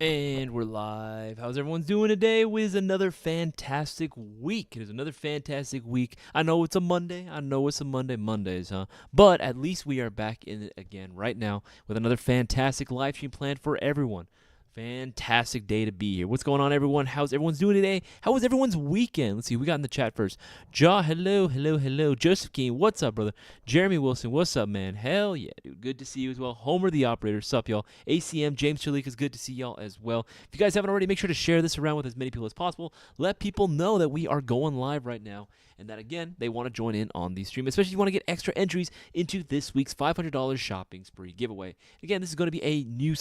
And we're live. How's everyone's doing today? It is another fantastic week. It is another fantastic week. I know it's a Monday. Mondays, huh? But at least we are back in it again right now with another fantastic live stream planned for everyone. Fantastic day to be here. What's going on, everyone? How's everyone's doing today? How was everyone's weekend? Let's see. We got in the chat first. Ja, hello. Joseph King, what's up, brother? Jeremy Wilson, what's up, man? Hell yeah, dude. Good to see you as well. Homer the operator, sup, y'all? ACM, James Chalik, good to see y'all as well. If you guys haven't already, make sure to share this around with as many people as possible. Let people know that we are going live right now and that, again, they want to join in on the stream, especially if you want to get extra entries into this week's $500 shopping spree giveaway. Again, this is going to be a new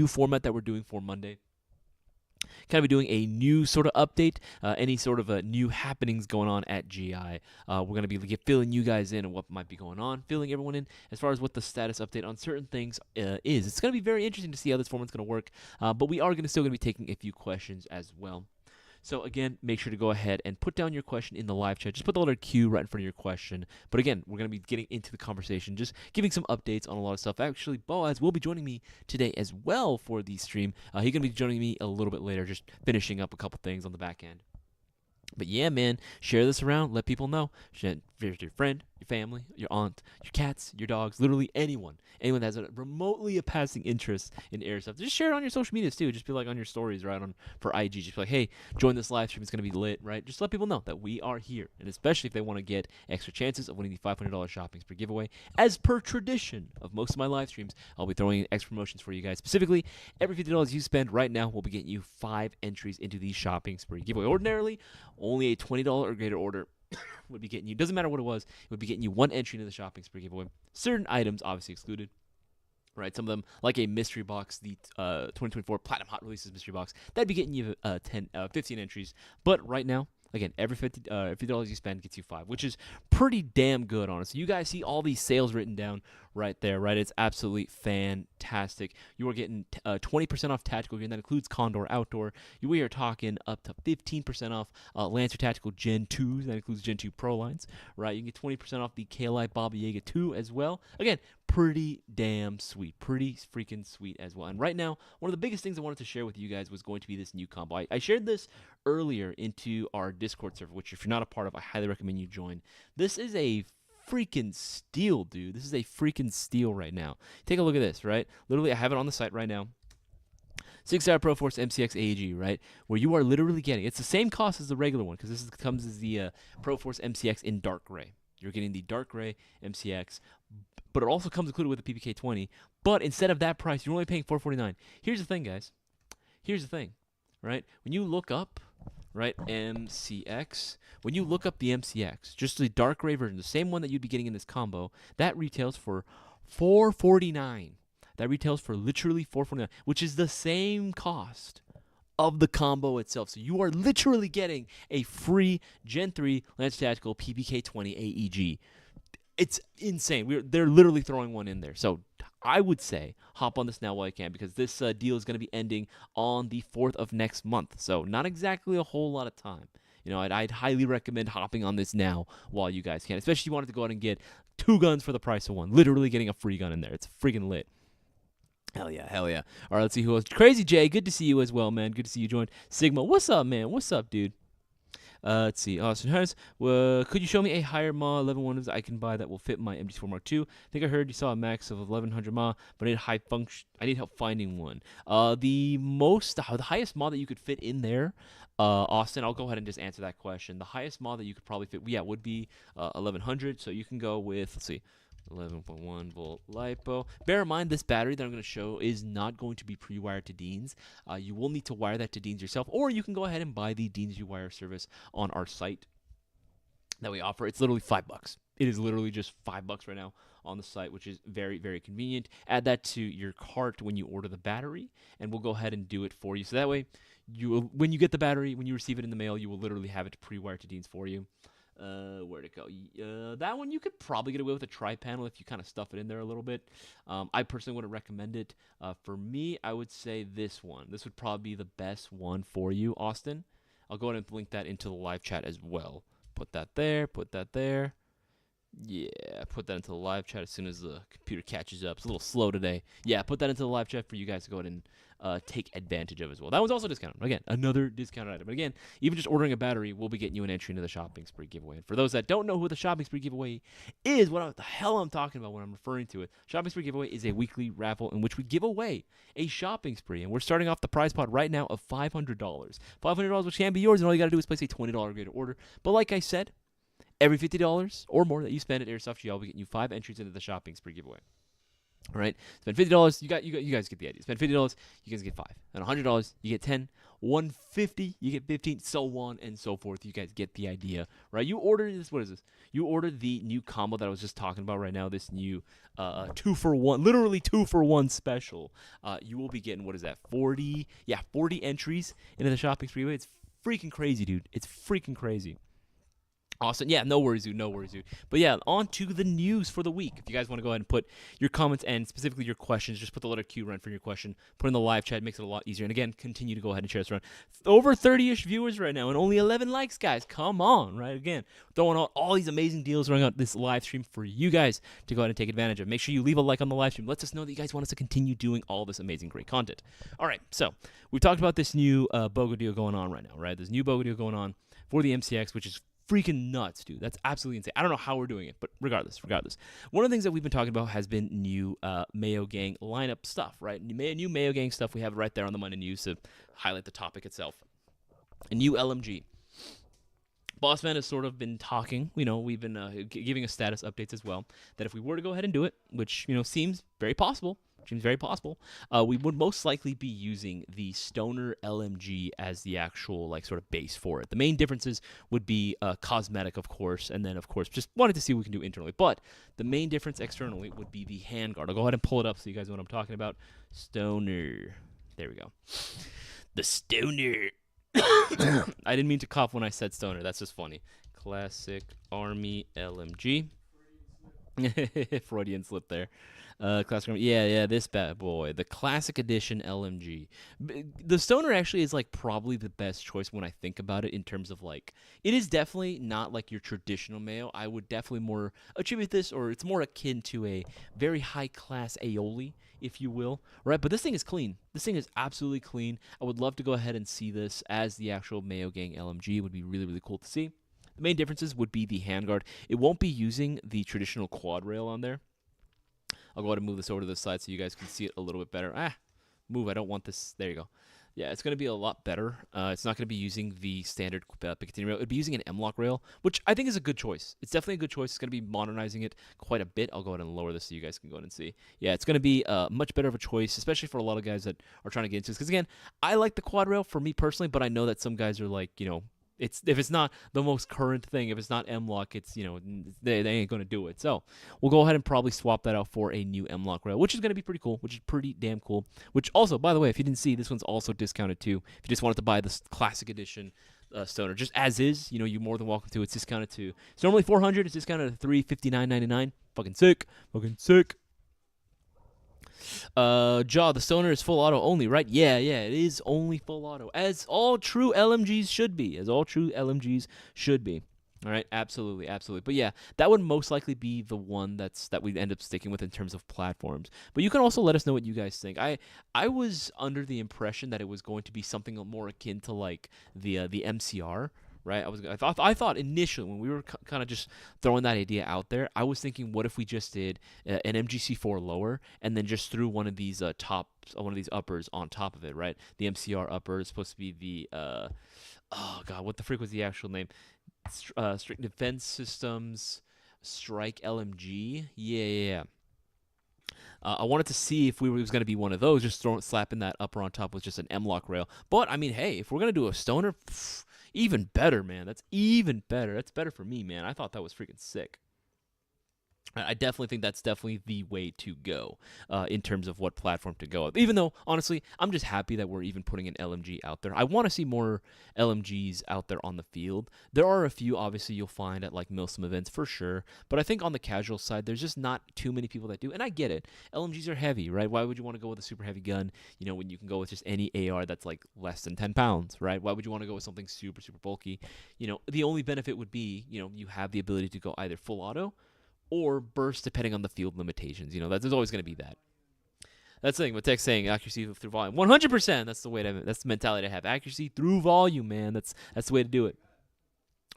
format that we're doing for Monday. Kind of be doing a new sort of update, any sort of new happenings going on at GI. We're going to be filling you guys in on what might be going on, filling everyone in as far as what the status update on certain things is. It's going to be very interesting to see how this format's going to work, but we are still going to be taking a few questions as well. So again, make sure to go ahead and put down your question in the live chat. Just put the letter Q right in front of your question. But again, we're going to be getting into the conversation, just giving some updates on a lot of stuff. Actually, Boaz will be joining me today as well for the stream. He's going to be joining me a little bit later, just finishing up a couple things on the back end. But yeah, man, share this around. Let people know. Share it with your friend, your family, your aunt, your cats, your dogs, literally anyone. Anyone that has a remotely passing interest in airsoft. Just share it on your social medias too. Just be like on your stories, right? For IG. Just be like, hey, join this live stream. It's going to be lit, right? Just let people know that we are here. And especially if they want to get extra chances of winning the $500 shopping spree giveaway. As per tradition of most of my live streams, I'll be throwing in extra promotions for you guys. Specifically, every $50 you spend right now will be getting you 5 entries into the shopping spree giveaway. Ordinarily, only a $20 or greater order would be getting you, doesn't matter what it was, it would be getting you 1 entry into the shopping spree giveaway. Certain items obviously excluded, right? Some of them, like a mystery box, the 2024 Platinum Hot Releases mystery box, that'd be getting you 15 entries. But right now, again, every $50 you spend gets you 5, which is pretty damn good, honestly. You guys see all these sales written down right there, right? It's absolutely fantastic. You are getting 20% off tactical gear, and that includes Condor Outdoor. We are talking up to 15% off Lancer Tactical Gen 2s, that includes Gen 2 Pro lines, right? You can get 20% off the KLI Baba Yaga 2 as well. Again, pretty damn sweet. Pretty freaking sweet as well. And right now, one of the biggest things I wanted to share with you guys was going to be this new combo. I shared this earlier into our Discord server, which if you're not a part of, I highly recommend you join. This is a freaking steal, dude. This is a freaking steal right now. Take a look at this, right? Literally, I have it on the site right now. 6-hour Pro Force MCX AEG, right? Where you are literally getting, it's the same cost as the regular one, because this comes as the Pro Force MCX in dark gray. You're getting the dark gray MCX, but it also comes included with the PPK 20. But instead of that price, you're only paying $449. Here's the thing, guys. Here's the thing, right? When you look up, right, MCX, when you look up the MCX, just the dark gray version, the same one that you'd be getting in this combo, that retails for $449. That retails for literally $449, which is the same cost of the combo itself. So you are literally getting a free Gen 3 Lance Tactical PPK 20 AEG. It's insane. They're literally throwing one in there. So I would say hop on this now while you can, because this deal is going to be ending on the 4th of next month. So not exactly a whole lot of time. You know, I'd highly recommend hopping on this now while you guys can, especially if you wanted to go out and get 2 guns for the price of 1. Literally getting a free gun in there. It's freaking lit. Hell yeah. All right, let's see who else. Crazy Jay, good to see you as well, man. Good to see you join. Sigma, what's up, man? What's up, dude? Let's see. Austin Harris, could you show me a higher mAh 11 that I can buy that will fit my MG4 Mark II? I think I heard you saw a max of 1100 mAh, but I need high function. I need help finding one. The highest mAh that you could fit in there, Austin, I'll go ahead and just answer that question. The highest mAh that you could probably fit, would be 1100. So you can go with, let's see, 11.1 volt LiPo. Bear in mind, this battery that I'm going to show is not going to be pre-wired to Deans. You will need to wire that to Deans yourself, or you can go ahead and buy the Deans Wire service on our site that we offer. It's literally $5. It is literally just $5 right now on the site, which is very, very convenient. Add that to your cart when you order the battery, and we'll go ahead and do it for you. So that way, when you get the battery, when you receive it in the mail, you will literally have it pre-wired to Deans for you. Where'd it go? That one you could probably get away with a tri-panel if you kind of stuff it in there a little bit. I personally wouldn't recommend it. For me, I would say this one. This would probably be the best one for you, Austin. I'll go ahead and link that into the live chat as well. Put that there. Yeah, put that into the live chat as soon as the computer catches up. It's a little slow today. Yeah, put that into the live chat for you guys to go ahead and take advantage of as well. That one's also discounted. Again, another discounted item. But again, even just ordering a battery will be getting you an entry into the shopping spree giveaway. And for those that don't know who the shopping spree giveaway is, what the hell I'm talking about when I'm referring to it, shopping spree giveaway is a weekly raffle in which we give away a shopping spree. And we're starting off the prize pot right now of $500. $500, which can be yours, and all you got to do is place a $20 or greater order. But like I said, every $50 or more that you spend at Airsoft GL will be getting you 5 entries into the shopping spree giveaway. All right, spend $50. You guys get the idea. Spend $50, you guys get 5. And $100, you get 10. $150, you get 15. So on and so forth. You guys get the idea, right? You order this. What is this? You order the new combo that I was just talking about right now. This new 2-for-1, literally 2-for-1 special. You will be getting, what is that? 40 entries into the shopping spree. It's freaking crazy, dude. It's freaking crazy. Awesome. Yeah, no worries, dude. No worries, dude. But yeah, on to the news for the week. If you guys want to go ahead and put your comments and specifically your questions, just put the letter Q right for your question. Put in the live chat. Makes it a lot easier. And again, continue to go ahead and share this around. Over 30-ish viewers right now and only 11 likes, guys. Come on, right? Again, throwing out all these amazing deals running out this live stream for you guys to go ahead and take advantage of. Make sure you leave a like on the live stream. Lets us know that you guys want us to continue doing all this amazing, great content. All right, so we've talked about this new BOGO deal going on right now, right? There's new BOGO deal going on for the MCX, which is freaking nuts, dude. That's absolutely insane. I don't know how we're doing it, but regardless. One of the things that we've been talking about has been new Mayo Gang lineup stuff, right? New Mayo Gang stuff. We have it right there on the Monday News to highlight the topic itself. A new LMG. Bossman has sort of been talking, we've been giving us status updates as well, that if we were to go ahead and do it, which, seems very possible, we would most likely be using the Stoner LMG as the actual, sort of base for it. The main differences would be cosmetic, of course, and then, of course, just wanted to see what we can do internally. But the main difference externally would be the handguard. I'll go ahead and pull it up so you guys know what I'm talking about. Stoner. There we go. The Stoner. I didn't mean to cough when I said Stoner. That's just funny. Classic Army LMG. Freudian slip there. Classic Army. Yeah, this bad boy. The Classic Edition LMG. The Stoner actually is, probably the best choice when I think about it in terms of, it is definitely not like your traditional Mayo. I would definitely more attribute this, or it's more akin to a very high-class aioli, if you will, right? But this thing is clean. This thing is absolutely clean. I would love to go ahead and see this as the actual Mayo Gang LMG. It would be really, really cool to see. The main differences would be the handguard. It won't be using the traditional quad rail on there. I'll go ahead and move this over to the side so you guys can see it a little bit better. Move. I don't want this. There you go. Yeah, it's going to be a lot better. It's not going to be using the standard Picatinny rail. It'll be using an M-Lock rail, which I think is a good choice. It's definitely a good choice. It's going to be modernizing it quite a bit. I'll go ahead and lower this so you guys can go ahead and see. Yeah, it's going to be much better of a choice, especially for a lot of guys that are trying to get into this. Because, again, I like the quad rail for me personally, but I know that some guys are like, if it's not the most current thing, if it's not M-Lock, it's, they ain't going to do it. So we'll go ahead and probably swap that out for a new M-Lock rail, which is going to be pretty cool, which is pretty damn cool. Which also, by the way, if you didn't see, this one's also discounted too. If you just wanted to buy this Classic Edition Stoner, just as is, you're more than welcome to. It's discounted to, it's normally $400, it's discounted to $359.99. Fucking sick. Jaw, the Stoner is full auto only, right? Yeah, it is only full auto, as all true LMGs should be. All right, absolutely. But yeah, that would most likely be the one that we end up sticking with in terms of platforms. But you can also let us know what you guys think. I was under the impression that it was going to be something more akin to the MCR. Right, I thought initially when we were kind of just throwing that idea out there, I was thinking, what if we just did an MGC4 lower and then just threw one of these one of these uppers on top of it, right? The MCR upper is supposed to be the what the freak was the actual name? Strict Defense Systems Strike LMG. Yeah. I wanted to see if was going to be one of those, just slapping that upper on top with just an M-Lock rail. But I mean, hey, if we're going to do a Stoner, even better, man. That's even better. That's better for me, man. I thought that was freaking sick. I definitely think that's definitely the way to go in terms of what platform to go with. Even though, honestly, I'm just happy that we're even putting an LMG out there. I want to see more LMGs out there on the field. There are a few, obviously, you'll find at Milsim events for sure. But I think on the casual side, there's just not too many people that do. And I get it. LMGs are heavy, right? Why would you want to go with a super heavy gun, when you can go with just any AR that's less than 10 pounds, right? Why would you want to go with something super, super bulky? The only benefit would be, you have the ability to go either full auto or burst depending on the field limitations. There's always going to be that. That's the thing. What Tech's saying, accuracy through volume, 100%. That's the way that's the mentality to have. Accuracy through volume, man. That's the way to do it.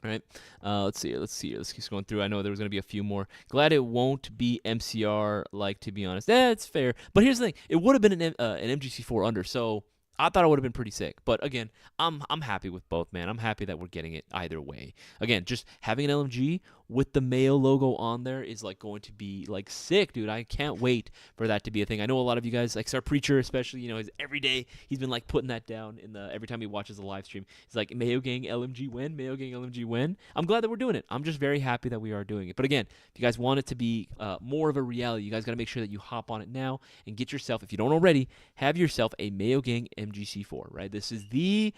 All right. Let's see. Let's keep going through. I know there was going to be a few more. Glad it won't be MCR, to be honest. It's fair. But here's the thing. It would have been an MGC4 under, so I thought it would have been pretty sick. But again, I'm happy with both, man. I'm happy that we're getting it either way. Again, just having an LMG with the Mayo logo on there is going to be sick, dude. I can't wait for that to be a thing. I know a lot of you guys, our preacher especially, every day he's been putting that down every time he watches a live stream. He's like, Mayo Gang LMG win, Mayo Gang LMG win. I'm glad that we're doing it. I'm just very happy that we are doing it. But again, if you guys want it to be more of a reality, you guys got to make sure that you hop on it now and get yourself, if you don't already, have yourself a Mayo Gang MGC4, right? This is the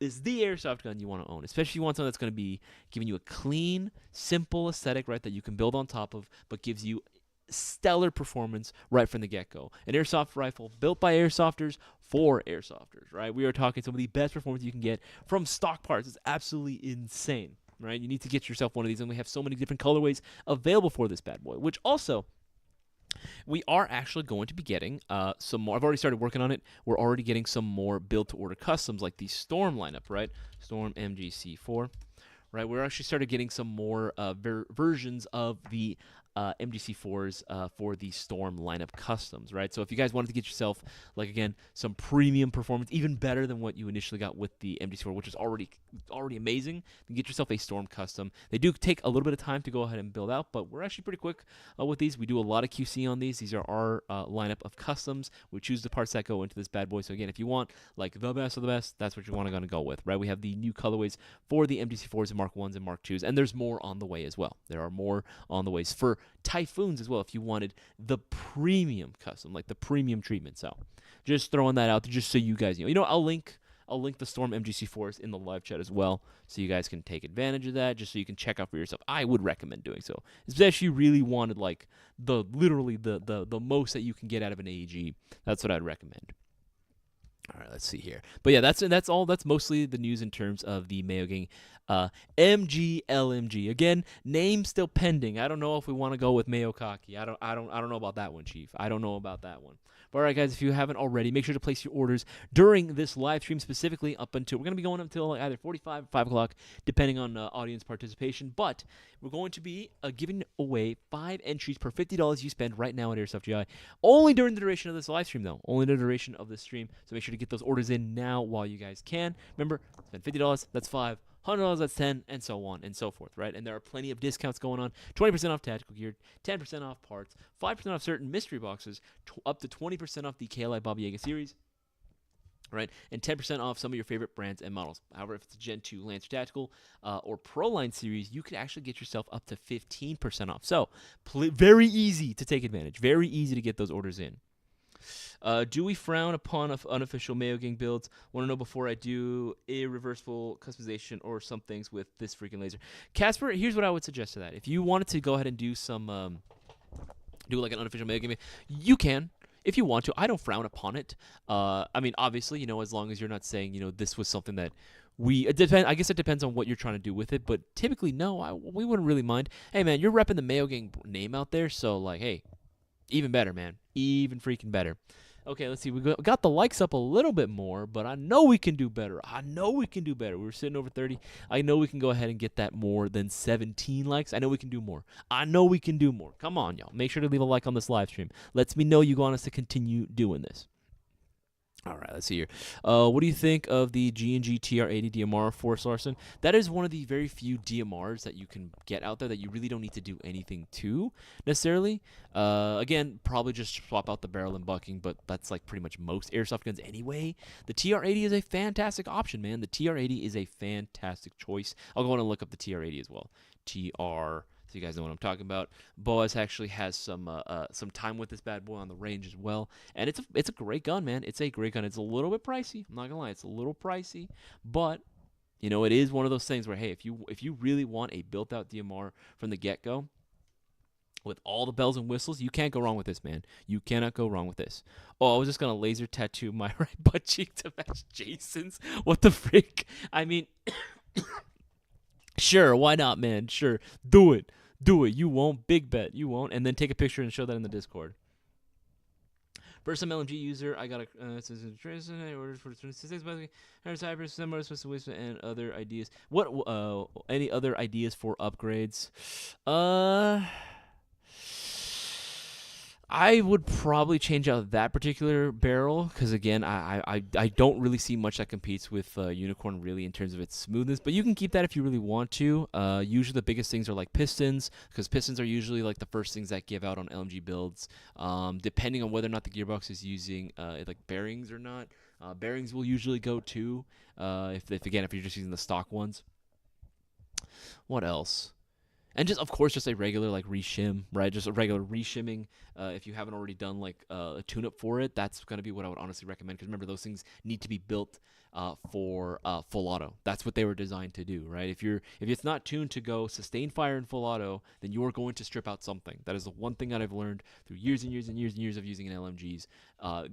airsoft gun you want to own, especially if you want something that's going to be giving you a clean, simple aesthetic, right, that you can build on top of, but gives you stellar performance right from the get-go. An airsoft rifle built by airsofters for airsofters, right? We are talking some of the best performance you can get from stock parts. It's absolutely insane, right? You need to get yourself one of these, and we have so many different colorways available for this bad boy, which also we are actually going to be getting some more. I've already started working on it. We're already getting some more build-to-order customs like the Storm lineup, right? Storm MGC4, right? We're actually started getting some more versions of the MGC4s for the Storm lineup customs, right? So if you guys wanted to get yourself, again, some premium performance, even better than what you initially got with the MGC4, which is already amazing, then get yourself a Storm custom. They do take a little bit of time to go ahead and build out, but we're actually pretty quick with these. We do a lot of QC on these. These are our lineup of customs. We choose the parts that go into this bad boy. So again, if you want the best of the best, that's what you want to go with, right? We have the new colorways for the MGC4s and Mark 1s and Mark 2s, and there's more on the way as well. There are more on the ways for Typhoons as well if you wanted the premium custom, the premium treatment. So just throwing that out there just so you guys know. I'll link the Storm MGC4s in the live chat as well so you guys can take advantage of that, just so you can check out for yourself. I would recommend doing so, especially if you really wanted the most that you can get out of an AEG. That's what I'd recommend. All right, let's see here. But yeah, that's all. That's mostly the news in terms of the Mayo Gang MG-LMG. Again, name still pending. I don't know if we want to go with Mayo Cocky. I don't know about that one, Chief. I don't know about that one. But all right, guys, if you haven't already, make sure to place your orders during this live stream, specifically up until, we're going to be going up until either 45 or 5 o'clock, depending on audience participation. But we're going to be giving away 5 entries per $50 you spend right now at Airsoft GI. Only during the duration of this live stream, though. Only the duration of this stream. So make sure to get those orders in now while you guys can. Remember, spend $50, that's 5. $100, that's 10, and so on and so forth, right? And there are plenty of discounts going on. 20% off tactical gear, 10% off parts, 5% off certain mystery boxes, up to 20% off the KLI Baba Yaga series, right? And 10% off some of your favorite brands and models. However, if it's a Gen 2 Lancer Tactical or Pro Line series, you can actually get yourself up to 15% off. So, very easy to take advantage. Very easy to get those orders in. Do we frown upon unofficial Mayo Gang builds? Want to know before I do irreversible customization or some things with this freaking laser. Casper, here's what I would suggest to that. If you wanted to go ahead and do some, an unofficial Mayo Gang, you can. If you want to, I don't frown upon it. I mean, obviously, as long as you're not saying, this was something that I guess it depends on what you're trying to do with it, but typically, no, we wouldn't really mind. Hey, man, you're repping the Mayo Gang name out there, so, hey, even better, man. Even freaking better. Okay, let's see. We got the likes up a little bit more, but I know we can do better. We were sitting over 30. I know we can go ahead and get that more than 17 likes. I know we can do more. Come on, y'all. Make sure to leave a like on this live stream. Lets me know you want us to continue doing this. All right, let's see here. What do you think of the G&G TR80 DMR Force Larson? That is one of the very few DMRs that you can get out there that you really don't need to do anything to necessarily. Again, probably just swap out the barrel and bucking, but that's pretty much most airsoft guns anyway. The TR80 is a fantastic option, man. The TR80 is a fantastic choice. I'll go on and look up the TR80 as well. So you guys know what I'm talking about. Bowas actually has some time with this bad boy on the range as well, and it's a great gun, man. It's a great gun. It's a little bit pricey. I'm not gonna lie, it's a little pricey, but it is one of those things where, hey, if you really want a built-out DMR from the get-go with all the bells and whistles, you can't go wrong with this, man. You cannot go wrong with this. Oh, I was just gonna laser tattoo my right butt cheek to match Jason's. What the frick? I mean. Sure, why not, man? Sure, do it. Do it. You won't. Big bet. You won't. And then take a picture and show that in the Discord. First time LMG user, I got a orders for 26 and other ideas. What any other ideas for upgrades? I would probably change out that particular barrel because again, I don't really see much that competes with Unicorn really in terms of its smoothness. But you can keep that if you really want to. Usually the biggest things are like pistons because pistons are usually like the first things that give out on LMG builds. Depending on whether or not the gearbox is using like bearings or not, bearings will usually go too. If you're just using the stock ones. What else? And just of course just a regular like reshim, right? Just a regular reshimming. If you haven't already done like a tune-up for it, that's going to be what I would honestly recommend. Because remember, those things need to be built for full auto. That's what they were designed to do, right? If it's not tuned to go sustained fire in full auto, then you are going to strip out something. That is the one thing that I've learned through years and years and years and years of using an LMGs.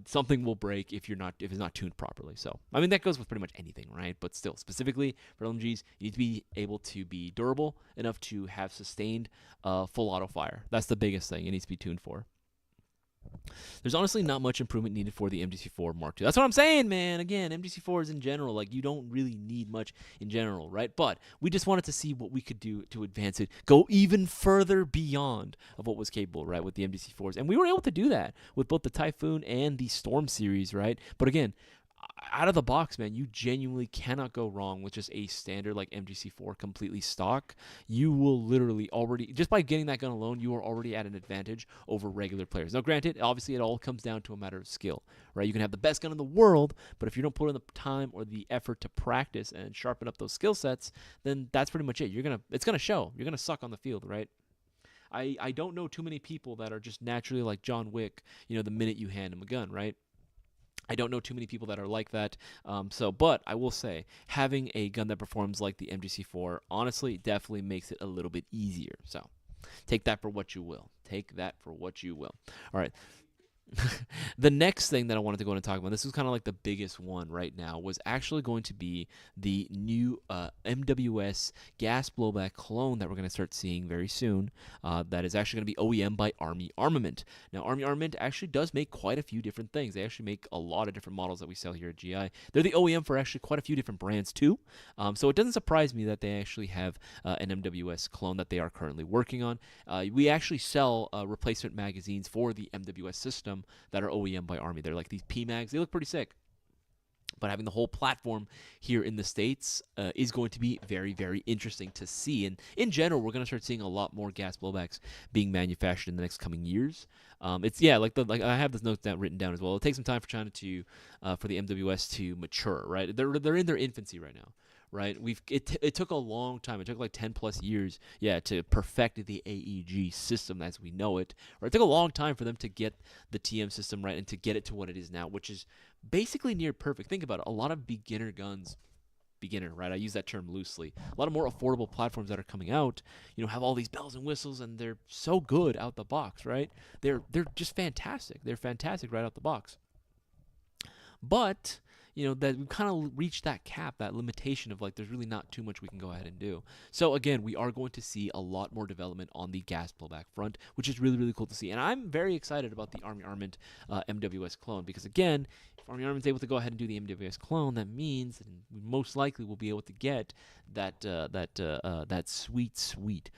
Something will break if it's not tuned properly. So I mean that goes with pretty much anything, right? But still, specifically for LMGs, you need to be able to be durable enough to have sustained full auto fire. That's the biggest thing it needs to be tuned for. There's honestly not much improvement needed for the MGC4 Mark II. That's what I'm saying, man. Again, MGC4s in general, like you don't really need much in general, right? But we just wanted to see what we could do to advance it, go even further beyond of what was capable, right, with the MGC4s. And we were able to do that with both the Typhoon and the Storm series, right? But again, out of the box, man, you genuinely cannot go wrong with just a standard like MGC4 completely stock. You will literally already, just by getting that gun alone, you are already at an advantage over regular players. Now, granted, obviously it all comes down to a matter of skill, right? You can have the best gun in the world, but if you don't put in the time or the effort to practice and sharpen up those skill sets, then that's pretty much it. It's gonna show. You're gonna suck on the field, right? I don't know too many people that are just naturally like John Wick, the minute you hand him a gun, right? I don't know too many people that are like that. But I will say, having a gun that performs like the MGC4, honestly, definitely makes it a little bit easier. So take that for what you will. Take that for what you will. All right. The next thing that I wanted to go in and talk about, this was kind of like the biggest one right now, was actually going to be the new MWS gas blowback clone that we're going to start seeing very soon. That is actually going to be OEM by Army Armament. Now, Army Armament actually does make quite a few different things. They actually make a lot of different models that we sell here at GI. They're the OEM for actually quite a few different brands too. So it doesn't surprise me that they actually have an MWS clone that they are currently working on. We actually sell replacement magazines for the MWS system that are OEM by Army. They're like these PMags. They look pretty sick. But having the whole platform here in the States is going to be very, very interesting to see. And in general, we're going to start seeing a lot more gas blowbacks being manufactured in the next coming years. Like I have this note written down as well. It'll take some time for China for the MWS to mature, right? They're in their infancy right now. Right, it took a long time. It took like 10 plus years, to perfect the AEG system as we know it. Right, it took a long time for them to get the TM system right and to get it to what it is now, which is basically near perfect. Think about it. A lot of beginner guns, right? I use that term loosely. A lot of more affordable platforms that are coming out, have all these bells and whistles, and they're so good out the box, right? They're just fantastic. They're fantastic right out the box. But that we've kind of reached that cap, that limitation of like there's really not too much we can go ahead and do. So again, we are going to see a lot more development on the gas blowback front, which is really, really cool to see. And I'm very excited about the Army Armament MWS clone because again, if Army Armament's able to go ahead and do the MWS clone, that means that we most likely will be able to get that sweet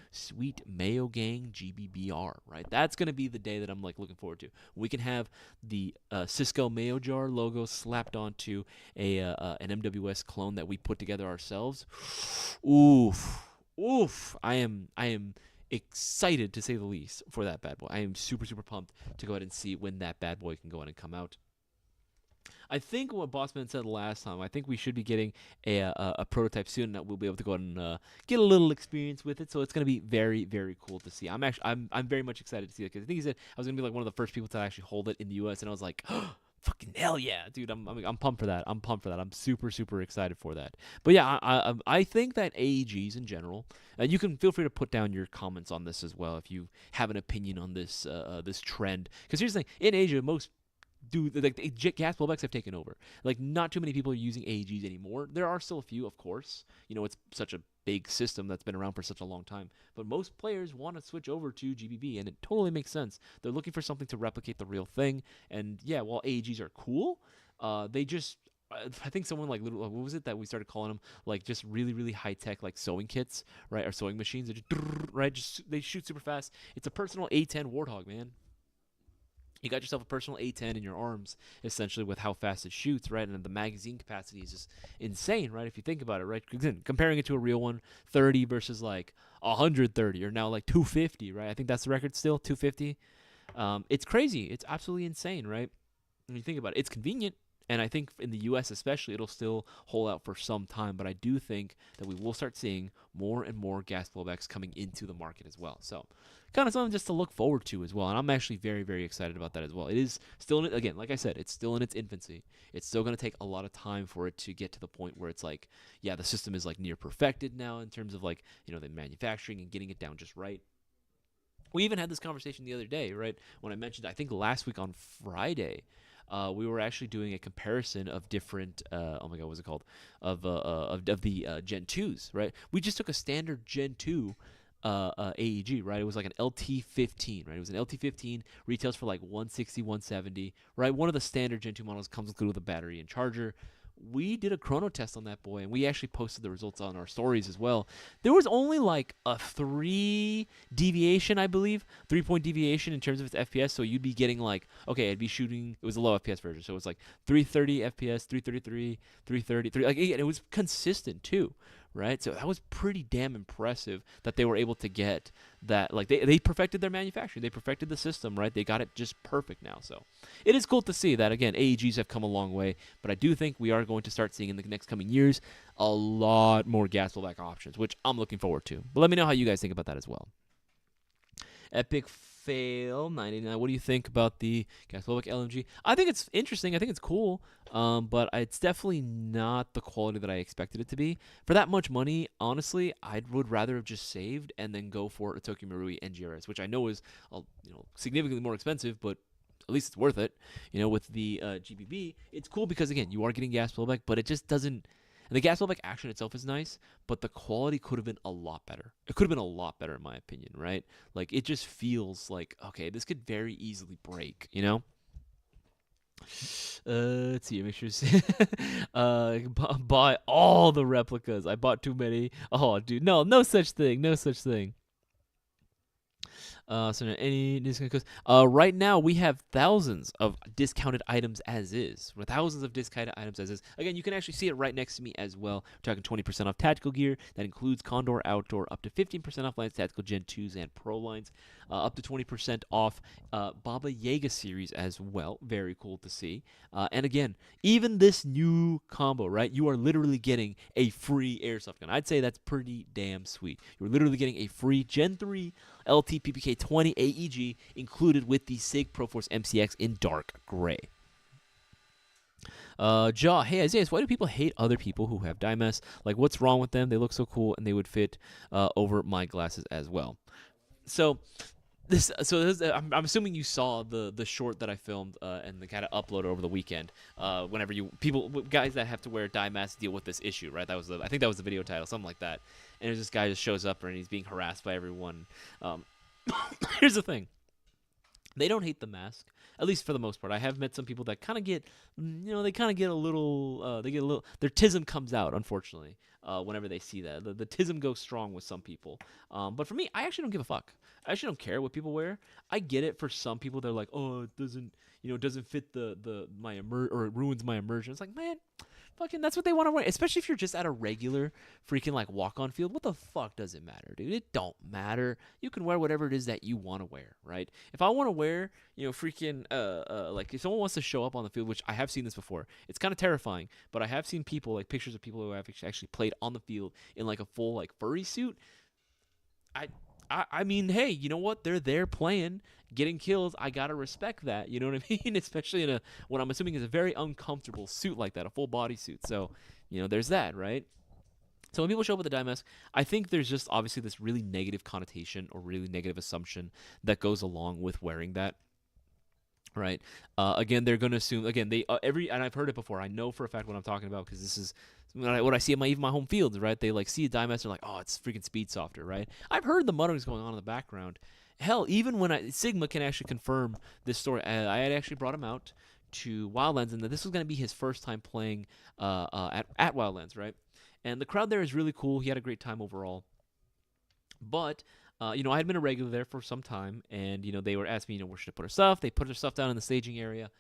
Mayo Gang GBBR, right? That's going to be the day that I'm like looking forward to. We can have the Cisco Mayo Jar logo slapped onto an MWS clone that we put together ourselves. Oof! I am excited to say the least for that bad boy. I am super, super pumped to go ahead and see when that bad boy can go ahead and come out. I think what Bossman said last time, I think we should be getting a prototype soon that we'll be able to go ahead and get a little experience with it. So it's going to be very, very cool to see. I'm very much excited to see it because I think he said I was going to be like one of the first people to actually hold it in the U.S. and I was like, oh, fucking hell yeah, dude! I'm pumped for that. I'm super, super excited for that. But yeah, I think that AEGs in general, and you can feel free to put down your comments on this as well if you have an opinion on this this trend. Because here's the thing: in Asia, most gas blowbacks have taken over. Like, not too many people are using AEGs anymore. There are still a few, of course. It's such a big system that's been around for such a long time. But most players want to switch over to GBB, and it totally makes sense. They're looking for something to replicate the real thing. And yeah, while AEGs are cool, they just I think someone like what was it that we started calling them, like just really really high tech like sewing kits, right, or sewing machines. They just right, just they shoot super fast. It's a personal A10 Warthog, man. You got yourself a personal A10 in your arms, essentially, with how fast it shoots, right? And the magazine capacity is just insane, right? If you think about it, right? Again, comparing it to a real one, 30 versus like 130, or now like 250, right? I think that's the record still, 250. It's crazy. It's absolutely insane, right? When you think about it, it's convenient. And I think in the U.S. especially, it'll still hold out for some time. But I do think that we will start seeing more and more gas blowbacks coming into the market as well. So kind of something just to look forward to as well. And I'm actually very, very excited about that as well. It is still, again, like I said, it's still in its infancy. It's still going to take a lot of time for it to get to the point where it's like, yeah, the system is like near perfected now in terms of like, the manufacturing and getting it down just right. We even had this conversation the other day, right? When I mentioned, I think last week on Friday, we were actually doing a comparison of different, oh my God, what's it called? Of the Gen 2s, right? We just took a standard Gen 2 AEG, right? It was like an LT15, right? It was an LT15, retails for like 160, 170, right? One of the standard Gen 2 models comes included with a battery and charger. We did a chrono test on that boy, and we actually posted the results on our stories as well. There was only like a 3 point deviation in terms of its FPS. So you'd be getting like, okay, I'd be shooting. It was a low FPS version, so it was like 330 FPS, 333, 333. Like again, it was consistent too, right? So that was pretty damn impressive that they were able to get that. Like they perfected their manufacturing, they perfected the system, right? They got it just perfect now. So it is cool to see that again. AEGs have come a long way, but I do think we are going to start seeing in the next coming years a lot more gas blowback options, which I'm looking forward to. But let me know how you guys think about that as well. Epic Fail 99. What do you think about the gas blowback LMG? I think it's interesting. I think it's cool, but it's definitely not the quality that I expected it to be. For that much money, honestly, I would rather have just saved and then go for a Tokyo Marui NGRS, which I know is significantly more expensive, but at least it's worth it. With the GBB, it's cool because again, you are getting gas blowback, but it just doesn't. And the gas blowback action itself is nice, but the quality could have been a lot better. It could have been a lot better in my opinion, right? Like it just feels like, okay, this could very easily break, Let's see. Make sure buy all the replicas. I bought too many. Oh, dude, no such thing. No such thing. So any discount codes? Right now we have thousands of discounted items as is. With thousands of discounted items as is. Again, you can actually see it right next to me as well. We're talking 20% off tactical gear. That includes Condor Outdoor. Up to 15% off Lance Tactical Gen 2s and Pro lines. Up to 20% off Baba Yaga series as well. Very cool to see. And again, even this new combo, right? You are literally getting a free airsoft gun. I'd say that's pretty damn sweet. You're literally getting a free Gen 3 LT PPK 20 AEG included with the SIG Proforce MCX in dark gray. Jaw, hey Isaias, why do people hate other people who have Dimes? Like, what's wrong with them? They look so cool and they would fit over my glasses as well. So I'm assuming you saw the short that I filmed and the kind of upload over the weekend. Whenever guys that have to wear dye masks deal with this issue, right? I think that was the video title, something like that. And this guy just shows up and he's being harassed by everyone. Here's the thing. They don't hate the mask, at least for the most part. I have met some people that kind of get, they kind of get a little, their tism comes out, unfortunately, whenever they see that. The tism goes strong with some people. But for me, I actually don't give a fuck. I actually don't care what people wear. I get it for some people. They're like, oh, it doesn't fit my or it ruins my immersion. It's like, man, fucking, that's what they want to wear. Especially if you're just at a regular freaking like walk-on field. What the fuck does it matter, dude? It don't matter. You can wear whatever it is that you want to wear, right? If I want to wear, freaking like if someone wants to show up on the field, which I have seen this before, it's kind of terrifying. But I have seen people, like pictures of people who have actually played on the field in like a full like furry suit. I mean, hey, you know what? They're there playing, getting kills. I gotta respect that. You know what I mean? Especially in what I'm assuming is a very uncomfortable suit like that, a full body suit. So, there's that, right? So when people show up with a dye mask, I think there's just obviously this really negative connotation or really negative assumption that goes along with wearing that. right? Again, they're going to assume again they every and I've heard it before. I know for a fact what I'm talking about because this is what I see at even my home fields, right? They like see a die mask, they're like, oh, it's freaking speed softer, right? I've heard the mutterings going on in the background. Hell, even when Sigma can actually confirm this story, I had actually brought him out to Wildlands, and that this was going to be his first time playing at Wildlands, right? And the crowd there is really cool. He had a great time overall. But I had been a regular there for some time, and they were asking me, where should I put our stuff? They put their stuff down in the staging area,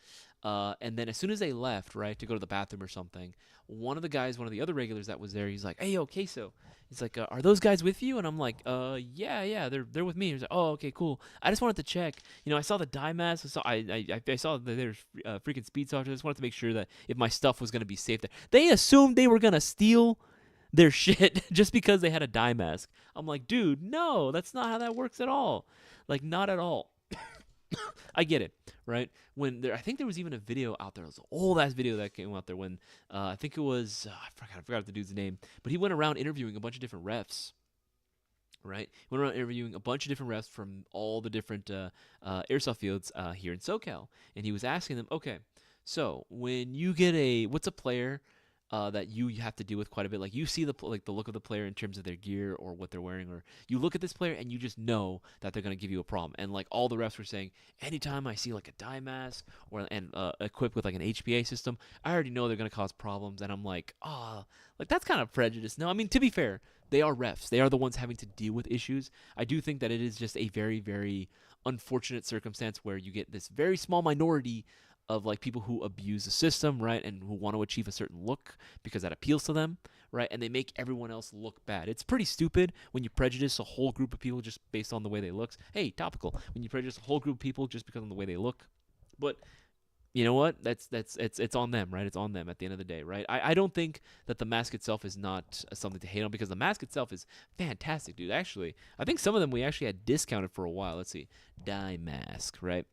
and then as soon as they left, right, to go to the bathroom or something, one of the other regulars that was there, he's like, "Hey, yo, Queso." He's like, "Are those guys with you?" And I'm like, yeah, they're with me." He's like, "Oh, okay, cool. I just wanted to check. I saw the die mask. I saw that there's freaking speed software. I just wanted to make sure that if my stuff was gonna be safe there. They assumed they were gonna steal their shit just because they had a die mask. I'm like, dude, no, that's not how that works at all. Like, not at all. I get it, right? I think there was even a video out there. It was an old ass video that came out there when I think it was I forgot the dude's name, but he went around interviewing a bunch of different refs. Right, he went around interviewing a bunch of different refs from all the different airsoft fields here in SoCal, and he was asking them, okay, so when you get what's a player that you have to deal with quite a bit. Like you see the look of the player in terms of their gear or what they're wearing, or you look at this player and you just know that they're gonna give you a problem. And like all the refs were saying, anytime I see like a die mask and equipped with like an HPA system, I already know they're gonna cause problems. And I'm like, like that's kind of prejudice. No, I mean to be fair, they are refs. They are the ones having to deal with issues. I do think that it is just a very, very unfortunate circumstance where you get this very small minority of like people who abuse the system, right, and who want to achieve a certain look because that appeals to them, right, and they make everyone else look bad. It's pretty stupid when you prejudice a whole group of people just based on the way they look. Hey, topical. When you prejudice a whole group of people just because of the way they look, but you know what? It's on them, right? It's on them at the end of the day, right? I don't think that the mask itself is not something to hate on because the mask itself is fantastic, dude. Actually, I think some of them we actually had discounted for a while. Let's see, die mask, right?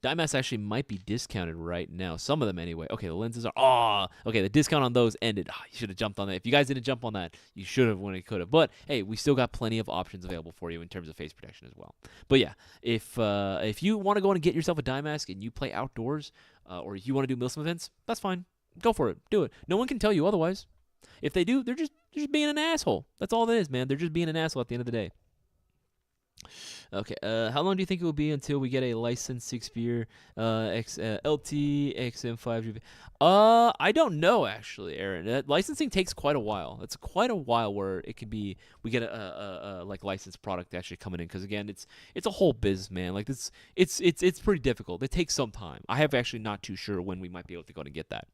Die masks actually might be discounted right now. Some of them anyway. Okay, the lenses are okay, the discount on those ended. You should have jumped on that. If you guys didn't jump on that, you should have when it could have. But hey, we still got plenty of options available for you in terms of face protection as well. But yeah, if you want to go and get yourself a die mask and you play outdoors, or if you want to do Milsim events, that's fine. Go for it. Do it. No one can tell you otherwise. If they do, they're just being an asshole. That's all it is, man. They're just being an asshole at the end of the day. Okay, how long do you think it will be until we get a licensed 6-spear LT XM5? I don't know actually, Aaron. Licensing takes quite a while. It's quite a while where it could be we get a like licensed product actually coming in because again, it's a whole biz, man. Like it's pretty difficult. It takes some time. I have actually not too sure when we might be able to go and get that.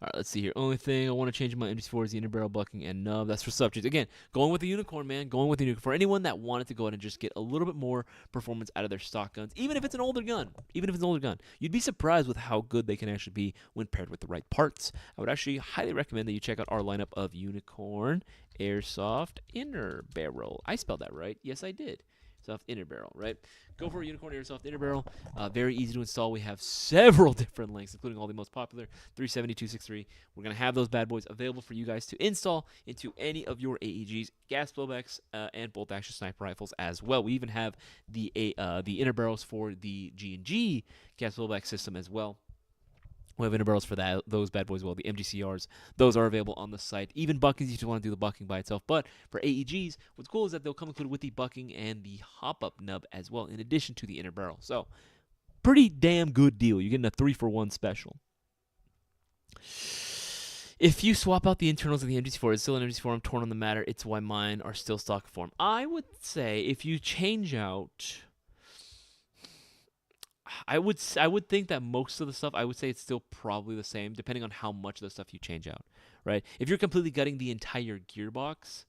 All right, let's see here. Only thing I want to change in my MG4 is the interbarrel bucking and nub. That's for subjects. Again, going with the unicorn, man. Going with the unicorn. For anyone that wanted to go ahead and just get a little bit more performance out of their stock guns, even if it's an older gun. Even if it's an older gun. You'd be surprised with how good they can actually be when paired with the right parts. I would actually highly recommend that you check out our lineup of unicorn airsoft inner barrel. I spelled that right. Yes, I did. Soft inner barrel, right? Go for a Unicorn Airsoft inner barrel. Very easy to install. We have several different lengths, including all the most popular 370, 263. We're going to have those bad boys available for you guys to install into any of your AEGs, gas blowbacks, and bolt-action sniper rifles as well. We even have the inner barrels for the G&G gas blowback system as well. We have inner barrels for those bad boys as well. The MGCRs, those are available on the site. Even buckings, you just want to do the bucking by itself. But for AEGs, what's cool is that they'll come included with the bucking and the hop-up nub as well, in addition to the inner barrel. So, pretty damn good deal. You're getting a 3-for-1 special. If you swap out the internals of the MGC4, it's still an MGC4. I'm torn on the matter. It's why mine are still stock form. I would say if you change out... I would think that most of the stuff, I would say it's still probably the same, depending on how much of the stuff you change out, right? If you're completely gutting the entire gearbox,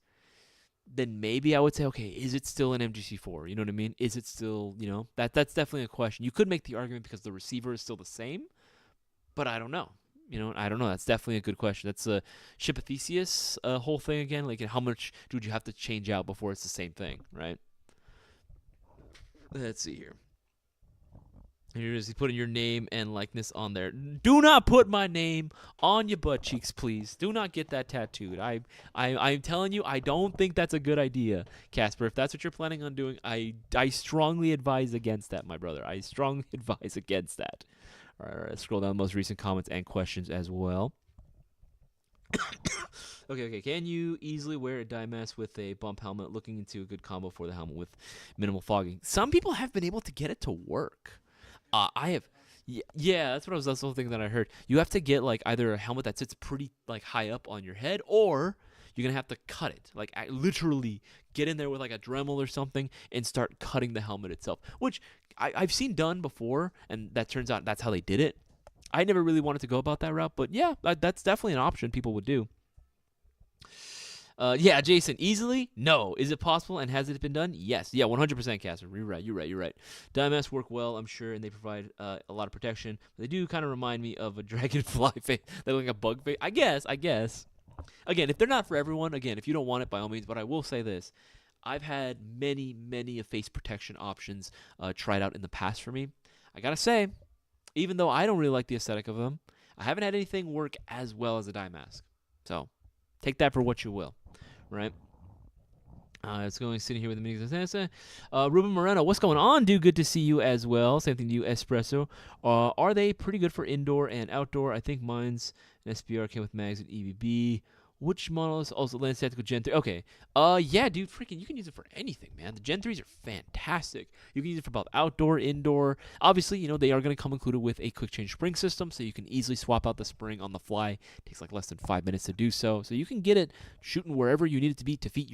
then maybe I would say, okay, is it still an MGC4? You know what I mean? Is it still, that's definitely a question. You could make the argument because the receiver is still the same, but I don't know. I don't know. That's definitely a good question. That's a Ship of Theseus whole thing again. Like, how much would you have to change out before it's the same thing, right? Let's see here. And you're just putting your name and likeness on there. Do not put my name on your butt cheeks, please. Do not get that tattooed. I'm telling you, I don't think that's a good idea, Casper. If that's what you're planning on doing, I strongly advise against that, my brother. I strongly advise against that. All right, let's scroll down the most recent comments and questions as well. Okay. Can you easily wear a dye mask with a bump helmet? Looking into a good combo for the helmet with minimal fogging. Some people have been able to get it to work. I have, yeah, that's what I was. That's the whole thing that I heard. You have to get like either a helmet that sits pretty like high up on your head, or you're gonna have to cut it. Like literally get in there with like a Dremel or something and start cutting the helmet itself, which I've seen done before, and that turns out that's how they did it. I never really wanted to go about that route, but yeah, that's definitely an option people would do. Yeah, Jason, easily? No. Is it possible, and has it been done? Yes. Yeah, 100%, Casper. You're right. Dye masks work well, I'm sure, and they provide a lot of protection. But they do kind of remind me of a dragonfly face. They look like a bug face. I guess. Again, if they're not for everyone, again, if you don't want it, by all means. But I will say this. I've had many face protection options tried out in the past for me. I gotta say, even though I don't really like the aesthetic of them, I haven't had anything work as well as a dye mask. So, take that for what you will. Right? It's going sitting here with the meetings. Ruben Moreno, what's going on, dude? Good to see you as well. Same thing to you, Espresso. Are they pretty good for indoor and outdoor? I think mine's an SBR came with mags and EVB. Which model is also Lance Tactical Gen 3? Okay. Yeah, dude, freaking, you can use it for anything, man. The Gen 3s are fantastic. You can use it for both outdoor, indoor. Obviously, you know, they are going to come included with a quick change spring system, so you can easily swap out the spring on the fly. It takes like less than 5 minutes to do so. So you can get it shooting wherever you need it to be to meet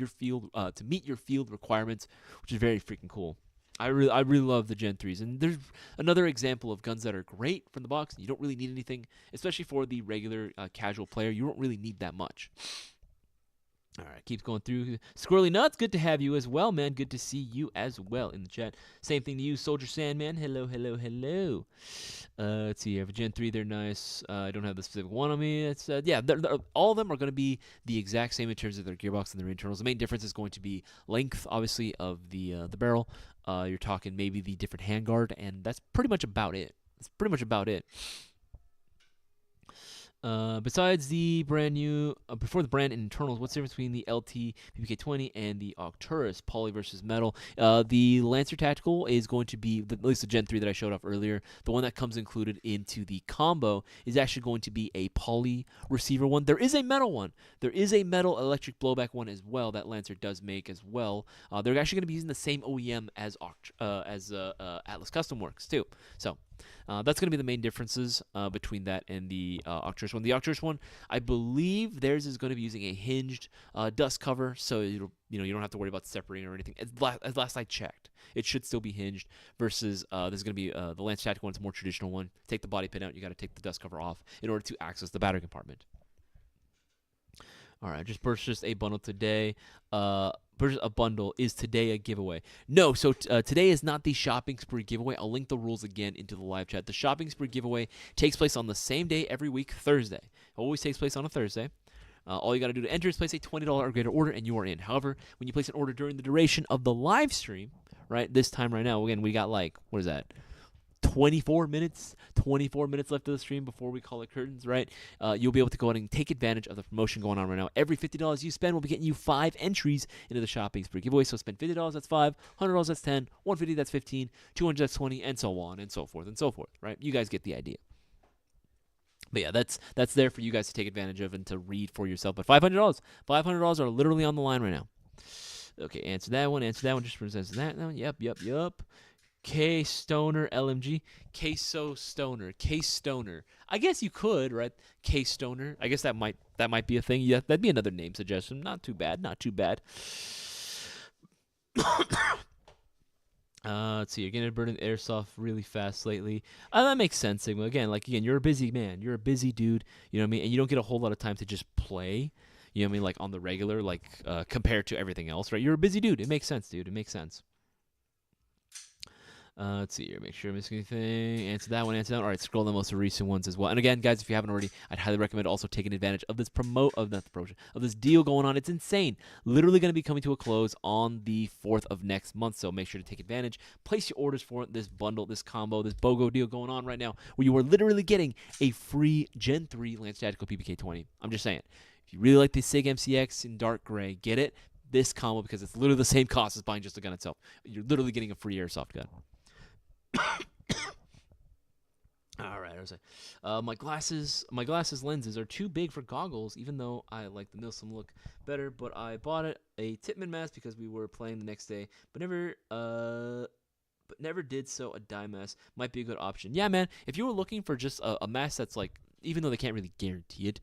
your field requirements, which is very freaking cool. I really love the Gen 3s. And there's another example of guns that are great from the box. You don't really need anything, especially for the regular casual player. You don't really need that much. All right, keeps going through. Squirrely Nuts, good to have you as well, man. Good to see you as well in the chat. Same thing to you, Soldier Sandman. Hello. Let's see. I have a Gen 3. They're nice. I don't have the specific one on me. It's yeah, all of them are going to be the exact same in terms of their gearbox and their internals. The main difference is going to be length, obviously, of the barrel. You're talking maybe the different handguard, and that's pretty much about it. Besides the brand new, before the brand and internals, what's the difference between the LT PPK-20 and the Arcturus poly versus metal? The Lancer Tactical is going to be, at least the Gen 3 that I showed off earlier, the one that comes included into the combo is actually going to be a poly receiver one. There is a metal one. There is a metal electric blowback one as well that Lancer does make as well. They're actually going to be using the same OEM as Atlas Custom Works too. So that's going to be the main differences between that and the Arcturus one. The Arcturus one, I believe theirs is going to be using a hinged dust cover, so you don't have to worry about separating or anything. As last I checked, it should still be hinged. Versus this is going to be the Lance Tactical one. It's a more traditional one. Take the body pin out. You got to take the dust cover off in order to access the battery compartment. All right, just purchased a bundle today. Purchase a bundle. Is today a giveaway? No, so today is not the shopping spree giveaway. I'll link the rules again into the live chat. The shopping spree giveaway takes place on the same day every week, Thursday. It always takes place on a Thursday. All you got to do to enter is place a $20 or greater order, and you are in. However, when you place an order during the duration of the live stream, right, this time right now, again, we got like, what is that? 24 minutes left of the stream before we call it curtains, right? You'll be able to go ahead and take advantage of the promotion going on right now. Every $50 you spend will be getting you 5 entries into the shopping spree giveaway. So spend $50, that's 5, $100, that's 10, $150, that's 15, $200, that's 20, and so on and so forth, right? You guys get the idea. But yeah, that's there for you guys to take advantage of and to read for yourself. But $500 are literally on the line right now. Okay, answer that one, just presents that one. Yep. K Stoner LMG. Queso Stoner. K Stoner. I guess you could, right? K Stoner. I guess that might be a thing. Yeah, that'd be another name suggestion. Not too bad. Let's see. You're getting burning airsoft really fast lately. That makes sense, Sigma. Again, you're a busy man. You're a busy dude. You know what I mean? And you don't get a whole lot of time to just play. You know what I mean? Like on the regular, compared to everything else, right? You're a busy dude. It makes sense, dude. It makes sense. Let's see here. Make sure I'm missing anything. Answer that one. Answer that one. All right, scroll the most recent ones as well. And again, guys, if you haven't already, I'd highly recommend also taking advantage of this of this deal going on. It's insane. Literally going to be coming to a close on the 4th of next month. So make sure to take advantage. Place your orders for this bundle, this combo, this BOGO deal going on right now, where you are literally getting a free Gen 3 Lance Tactical PPK-20. I'm just saying. If you really like the SIG MCX in dark gray, get it. This combo, because it's literally the same cost as buying just the gun itself. You're literally getting a free airsoft gun. All right, I was like, my glasses lenses are too big for goggles, even though I like the Milsim look better. But I bought a Tipman mask because we were playing the next day, but never did. So a dye mask might be a good option. Yeah, man. If you were looking for just a mask that's like, even though they can't really guarantee it,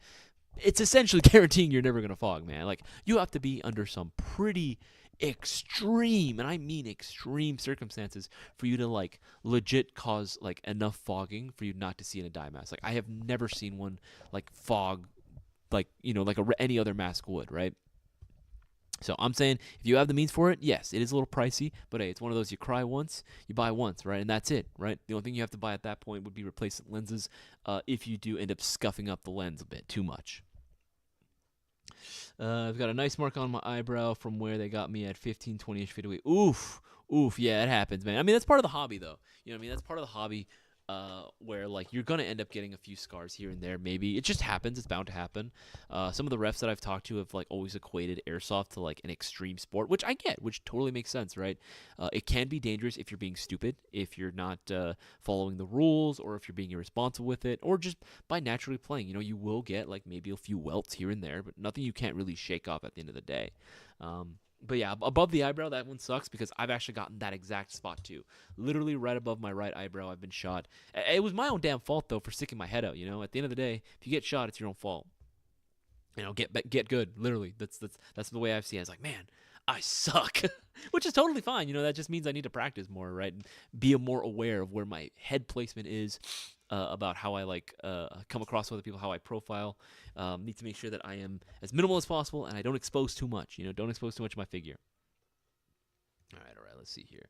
it's essentially guaranteeing you're never gonna fog, man. Like you have to be under some pretty extreme, and I mean extreme circumstances for you to like legit cause like enough fogging for you not to see in a dye mask. Like I have never seen one like fog, like like any other mask would, right? So I'm saying if you have the means for it, yes, it is a little pricey, but hey, it's one of those you cry once, you buy once, right? And that's it, right? The only thing you have to buy at that point would be replacement lenses if you do end up scuffing up the lens a bit too much. I've got a nice mark on my eyebrow from where they got me at 15, 20-ish feet away. Oof. Yeah, it happens, man. I mean, that's part of the hobby, though. You know what I mean? That's part of the hobby where, like, you're going to end up getting a few scars here and there, maybe. It just happens. It's bound to happen. Some of the refs that I've talked to have, like, always equated airsoft to, like, an extreme sport, which I get, which totally makes sense, right? It can be dangerous if you're being stupid, if you're not following the rules, or if you're being irresponsible with it, or just by naturally playing. You will get, like, maybe a few welts here and there, but nothing you can't really shake off at the end of the day. But yeah, above the eyebrow, that one sucks because I've actually gotten that exact spot too. Literally right above my right eyebrow, I've been shot. It was my own damn fault though for sticking my head out. At the end of the day, if you get shot, it's your own fault. Get good. Literally, that's the way I've seen it. It's like, man, I suck, which is totally fine. That just means I need to practice more, right? And be more aware of where my head placement is, about how I come across with other people, how I profile. Need to make sure that I am as minimal as possible and I don't expose too much. Don't expose too much of my figure. All right. Let's see here.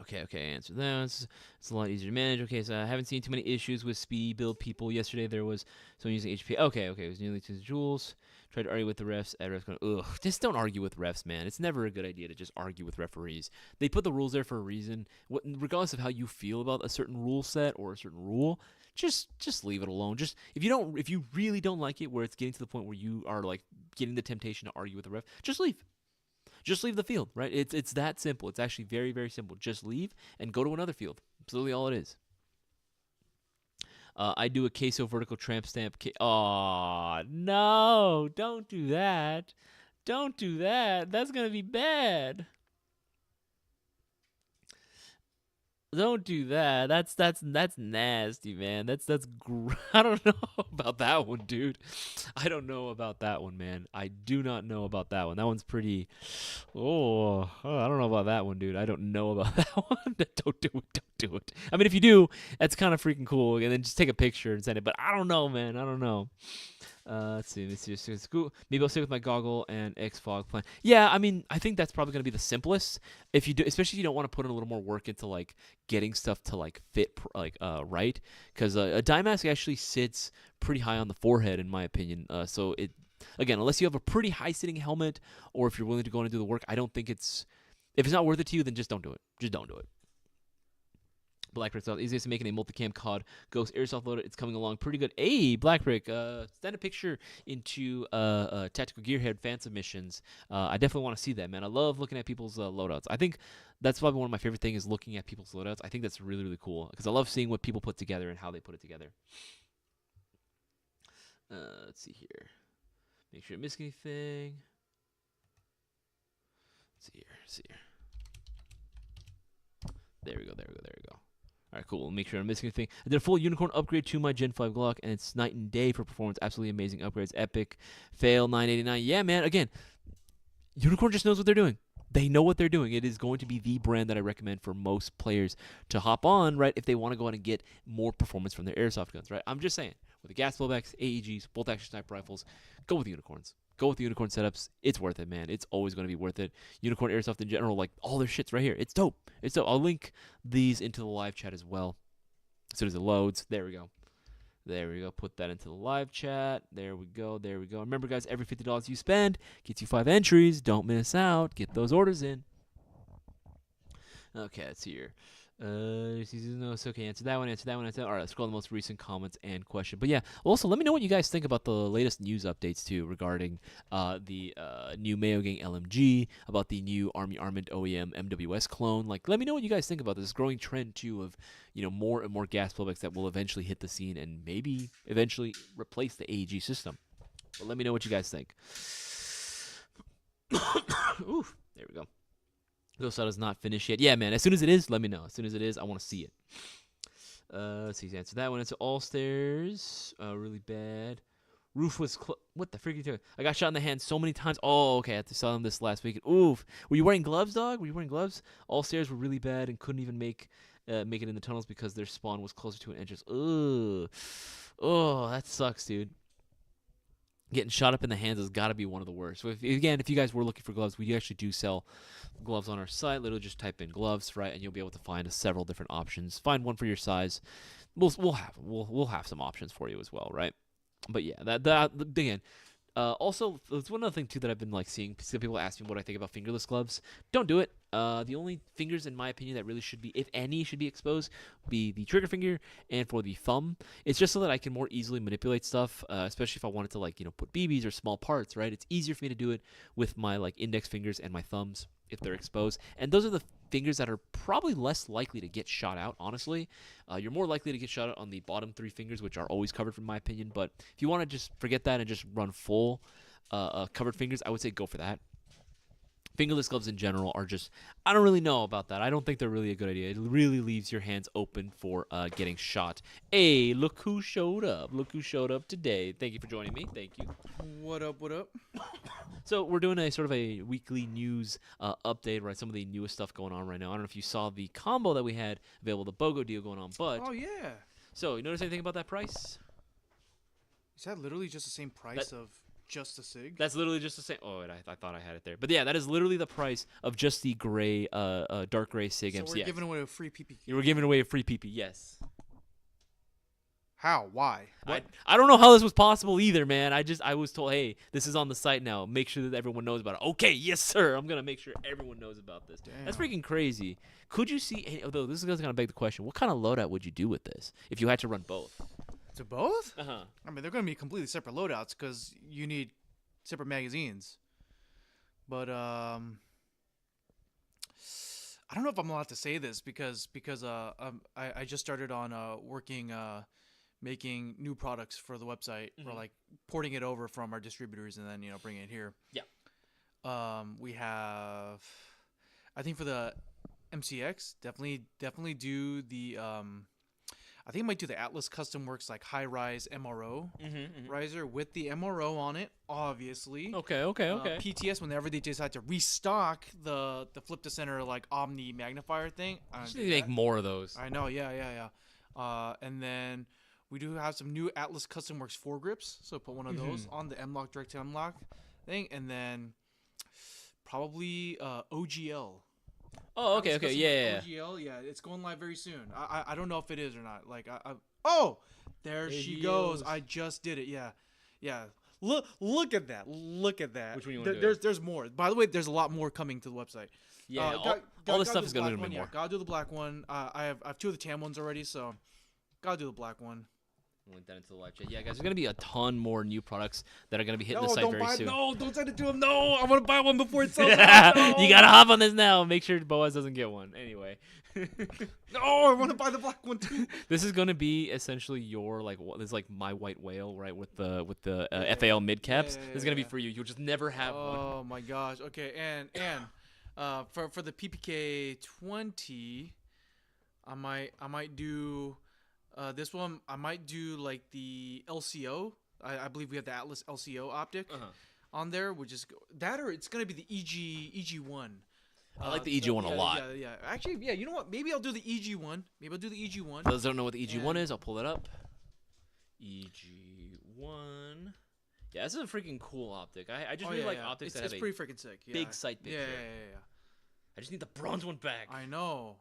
Okay, answer that. It's a lot easier to manage. Okay, so I haven't seen too many issues with speed build people. Yesterday there was someone using HP. Okay, it was nearly 2 joules. Tried to argue with the refs. Refs going, ugh. Just don't argue with refs, man. It's never a good idea to just argue with referees. They put the rules there for a reason. Regardless of how you feel about a certain rule set or a certain rule, just leave it alone. Just if you really don't like it, where it's getting to the point where you are like getting the temptation to argue with the ref, just leave. Just leave the field, right? It's that simple. It's actually very, very simple. Just leave and go to another field. Absolutely all it is. I do a queso vertical tramp stamp. Aw, no. Don't do that. Don't do that. That's going to be bad. Don't do that. That's nasty, man. I don't know about that one, dude. I don't know about that one, man. I do not know about that one. That one's pretty. Oh, I don't know about that one, dude. I don't know about that one. Don't do it. Don't do it. I mean, if you do, that's kind of freaking cool. And then just take a picture and send it. But I don't know, man. I don't know. Let's see. Maybe I'll stay with my goggle and X fog plan. Yeah, I mean, I think that's probably gonna be the simplest. If you do, especially if you don't want to put in a little more work into like getting stuff to like fit right, because a dye mask actually sits pretty high on the forehead in my opinion. So it again, unless you have a pretty high sitting helmet or if you're willing to go in and do the work, I don't think if it's not worth it to you, then just don't do it. Just don't do it. Blackbrick South, easiest to making a multicam COD Ghost Airsoft loader. It's coming along pretty good. Hey, Blackbrick, send a picture into Tactical Gearhead fan submissions. I definitely want to see that, man. I love looking at people's loadouts. I think that's probably one of my favorite things is looking at people's loadouts. I think that's really, really cool because I love seeing what people put together and how they put it together. Let's see here. Make sure I miss anything. Let's see here. There we go. All right, cool. We'll make sure I'm missing anything. I did a full Unicorn upgrade to my Gen 5 Glock, and it's night and day for performance. Absolutely amazing upgrades. Epic. Fail 989. Yeah, man. Again, Unicorn just knows what they're doing. They know what they're doing. It is going to be the brand that I recommend for most players to hop on, right, if they want to go out and get more performance from their airsoft guns, right? I'm just saying, with the gas blowbacks, AEGs, bolt-action sniper rifles, go with Unicorns. Go with the Unicorn setups. It's worth it, man. It's always going to be worth it. Unicorn Airsoft in general, like all their shit's right here. It's dope. It's dope. I'll link these into the live chat as well as soon as it loads. There we go. There we go. Put that into the live chat. There we go. There we go. Remember, guys, every $50 you spend gets you 5 entries. Don't miss out. Get those orders in. Okay, let's see here. No, it's okay. Answer that one. Answer that one. Answer that. All right, let's scroll the most recent comments and question. But yeah, also let me know what you guys think about the latest news updates too regarding the new Mayo Gang LMG, about the new Army Armament OEM MWS clone. Like, let me know what you guys think about this growing trend too of more and more gas blowbacks that will eventually hit the scene and maybe eventually replace the AEG system. But let me know what you guys think. Ooh, there we go. Ghost Out is not finished yet. Yeah, man. As soon as it is, let me know. As soon as it is, I want to see it. Let's see. Answer that one. It's all stairs. Really bad. Roof was what the freak are you doing? I got shot in the hand so many times. Oh, okay. I had to sell them this last week. Oof. Were you wearing gloves, dog? Were you wearing gloves? All stairs were really bad and couldn't even make it in the tunnels because their spawn was closer to an entrance. Ugh. Oh, that sucks, dude. Getting shot up in the hands has got to be one of the worst. So if you guys were looking for gloves, we actually do sell gloves on our site. Literally just type in gloves, right, and you'll be able to find several different options. Find one for your size. We'll have them. We'll have some options for you as well, right? But yeah, that again. Also, there's one other thing too that I've been seeing. Some people ask me what I think about fingerless gloves. Don't do it. The only fingers, in my opinion, that really should be, if any, should be exposed, be the trigger finger and for the thumb. It's just so that I can more easily manipulate stuff, especially if I wanted to put BBs or small parts. Right? It's easier for me to do it with my index fingers and my thumbs if they're exposed. And those are the fingers that are probably less likely to get shot out, honestly. You're more likely to get shot out on the bottom 3 fingers, which are always covered, in my opinion. But if you want to just forget that and just run full covered fingers, I would say go for that. Fingerless gloves in general are just, I don't really know about that. I don't think they're really a good idea. It really leaves your hands open for getting shot. Hey, look who showed up. Look who showed up today. Thank you for joining me. Thank you. What up, what up? So we're doing a sort of a weekly news update, right? Some of the newest stuff going on right now. I don't know if you saw the combo that we had available, the BOGO deal going on, but... Oh, yeah. So, you notice anything about that price? Is that literally just the same price of just a SIG? That's literally just the same. Oh, I thought I had it there. But yeah, that is literally the price of just the gray, dark gray SIG MCX. So we're giving away a free PP. You were giving away a free PP, yes. How? Why? I don't know how this was possible either, man. I was told, hey, this is on the site now. Make sure that everyone knows about it. Okay, yes, sir. I'm gonna make sure everyone knows about this. Damn. That's freaking crazy. Could you see? Although this is gonna beg the question, what kind of loadout would you do with this if you had to run both? To both? Uh-huh. I mean, they're gonna be completely separate loadouts because you need separate magazines. But I don't know if I'm allowed to say this because I just started on working. Making new products for the website, Mm-hmm. or porting it over from our distributors and then bringing it here. Yeah. We have, I think for the MCX, definitely do the I think I might do the Atlas Custom Works high rise MRO riser with the MRO on it, obviously. Okay. PTS whenever they decide to restock the flip to center Omni magnifier thing. I should make more of those. I know, yeah. And then we do have some new Atlas Custom Works foregrips, so put one of those on the M-Lock direct to M-Lock thing, and then probably OGL. Oh, okay, yeah. OGL, yeah, it's going live very soon. I don't know if it is or not. Oh, there she goes. I just did it. Yeah. Look at that. Which one you want to do? There's more. By the way, there's a lot more coming to the website. Yeah, all this stuff is going to be more. Yeah, gotta do the black one. I have 2 of the tan ones already, so gotta do the black one. Link that into the live chat. Yeah, guys, there's going to be a ton more new products that are going to be hitting the site very soon. No, don't send it to him. No, I want to buy one before it sells out. No. You got to hop on this now. Make sure Boaz doesn't get one. Anyway. No, I want to buy the black one too. This is going to be essentially your, this is my white whale, right, with the FAL mid caps. This is going to be for you. You'll just never have one. Oh, my gosh. Okay, and for the PPK 20, I might do... this one, I might do the LCO. I believe we have the Atlas LCO optic on there, which is that, or it's gonna be the EG1. I like the EG1 a lot. Yeah. Actually, yeah. You know what? Maybe I'll do the EG1. Those don't know what the EG1 is. I'll pull it up. EG1. Yeah, this is a freaking cool optic. I just Oh really yeah, like yeah. optics that It's have pretty a freaking sick. Yeah. big sight Yeah, picture. yeah. I just need the bronze one back. I know.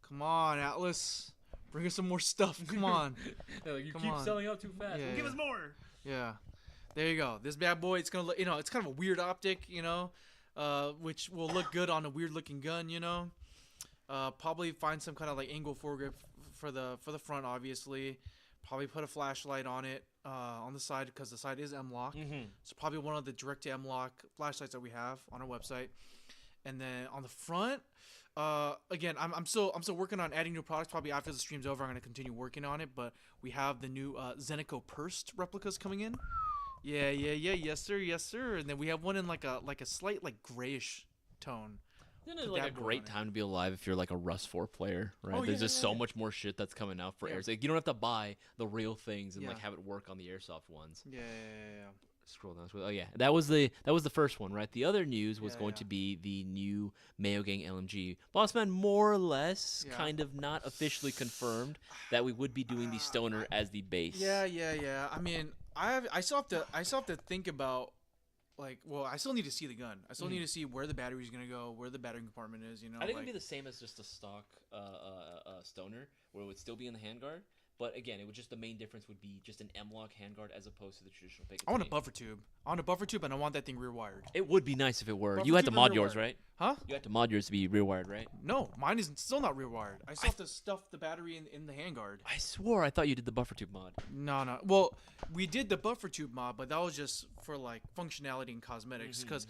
Come on, Atlas. Bring us some more stuff. Come on. Yeah, like, you Come keep on. selling out too fast. Yeah, Well, give yeah. us more. Yeah. There you go. This bad boy, it's gonna look, it's kind of a weird optic, which will look good on a weird looking gun, Probably find some kind of like angle foregrip for the front, obviously. Probably put a flashlight on it on the side because the side is M-lock. It's probably one of the direct to M-lock flashlights that we have on our website. And then on the front, again, I'm still working on adding new products. Probably after the stream's over, I'm gonna continue working on it. But we have the new Zenico Purst replicas coming in. Yeah, yes sir. And then we have one in like a slight like grayish tone. Isn't it like a great time to be alive if you're like a Rust 4 player, right? Oh, There's yeah, just yeah, so yeah. much more shit that's coming out for Yeah. Airsoft. Like, you don't have to buy the real things and like Yeah. have it work on the Airsoft ones. Yeah. Scroll down. Oh yeah, that was the first one, right? The other news was Yeah, going yeah. to be the new Mayo Gang LMG. Bossman more or less, Yeah. kind of not officially confirmed that we would be doing the Stoner as the base. Yeah. I mean, I still have to think about I still need to see the gun. I still need to see where the battery's gonna go, where the battery compartment is. I think it'd be the same as just a stock Stoner, where it would still be in the handguard. But again, it would just the main difference would be just an M-lock handguard as opposed to the traditional pick. I want a buffer tube. And I want that thing rear wired. It would be nice if it were. Buffer You had to tube and mod rear yours, wired. right? Huh? You had to mod yours to be rear wired, right? No, mine is still not rear wired. I still have to stuff the battery in the handguard. I swore I thought you did the buffer tube mod. No. Well, we did the buffer tube mod, but that was just for like functionality and cosmetics. Because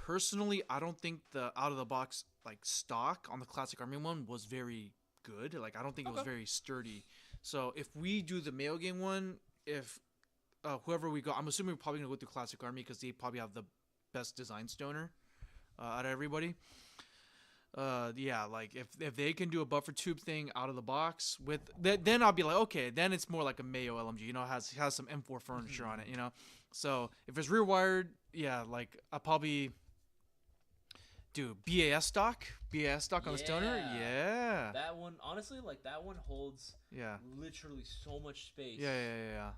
personally, I don't think the out of the box like stock on the classic Army one was very good. Like I don't think it was very sturdy. So if we do the Mayo Gang one, if whoever we go, I'm assuming we're probably gonna go through Classic Army because they probably have the best design Stoner out of everybody. Yeah, like if they can do a buffer tube thing out of the box with then I'll be like, okay, then it's more like a Mayo LMG, it has some M4 furniture on it, So if it's rear wired, yeah, like I'll probably do BAS stock on the Stoner. Yeah. That one, honestly, like that one holds Yeah. literally so much space. Yeah.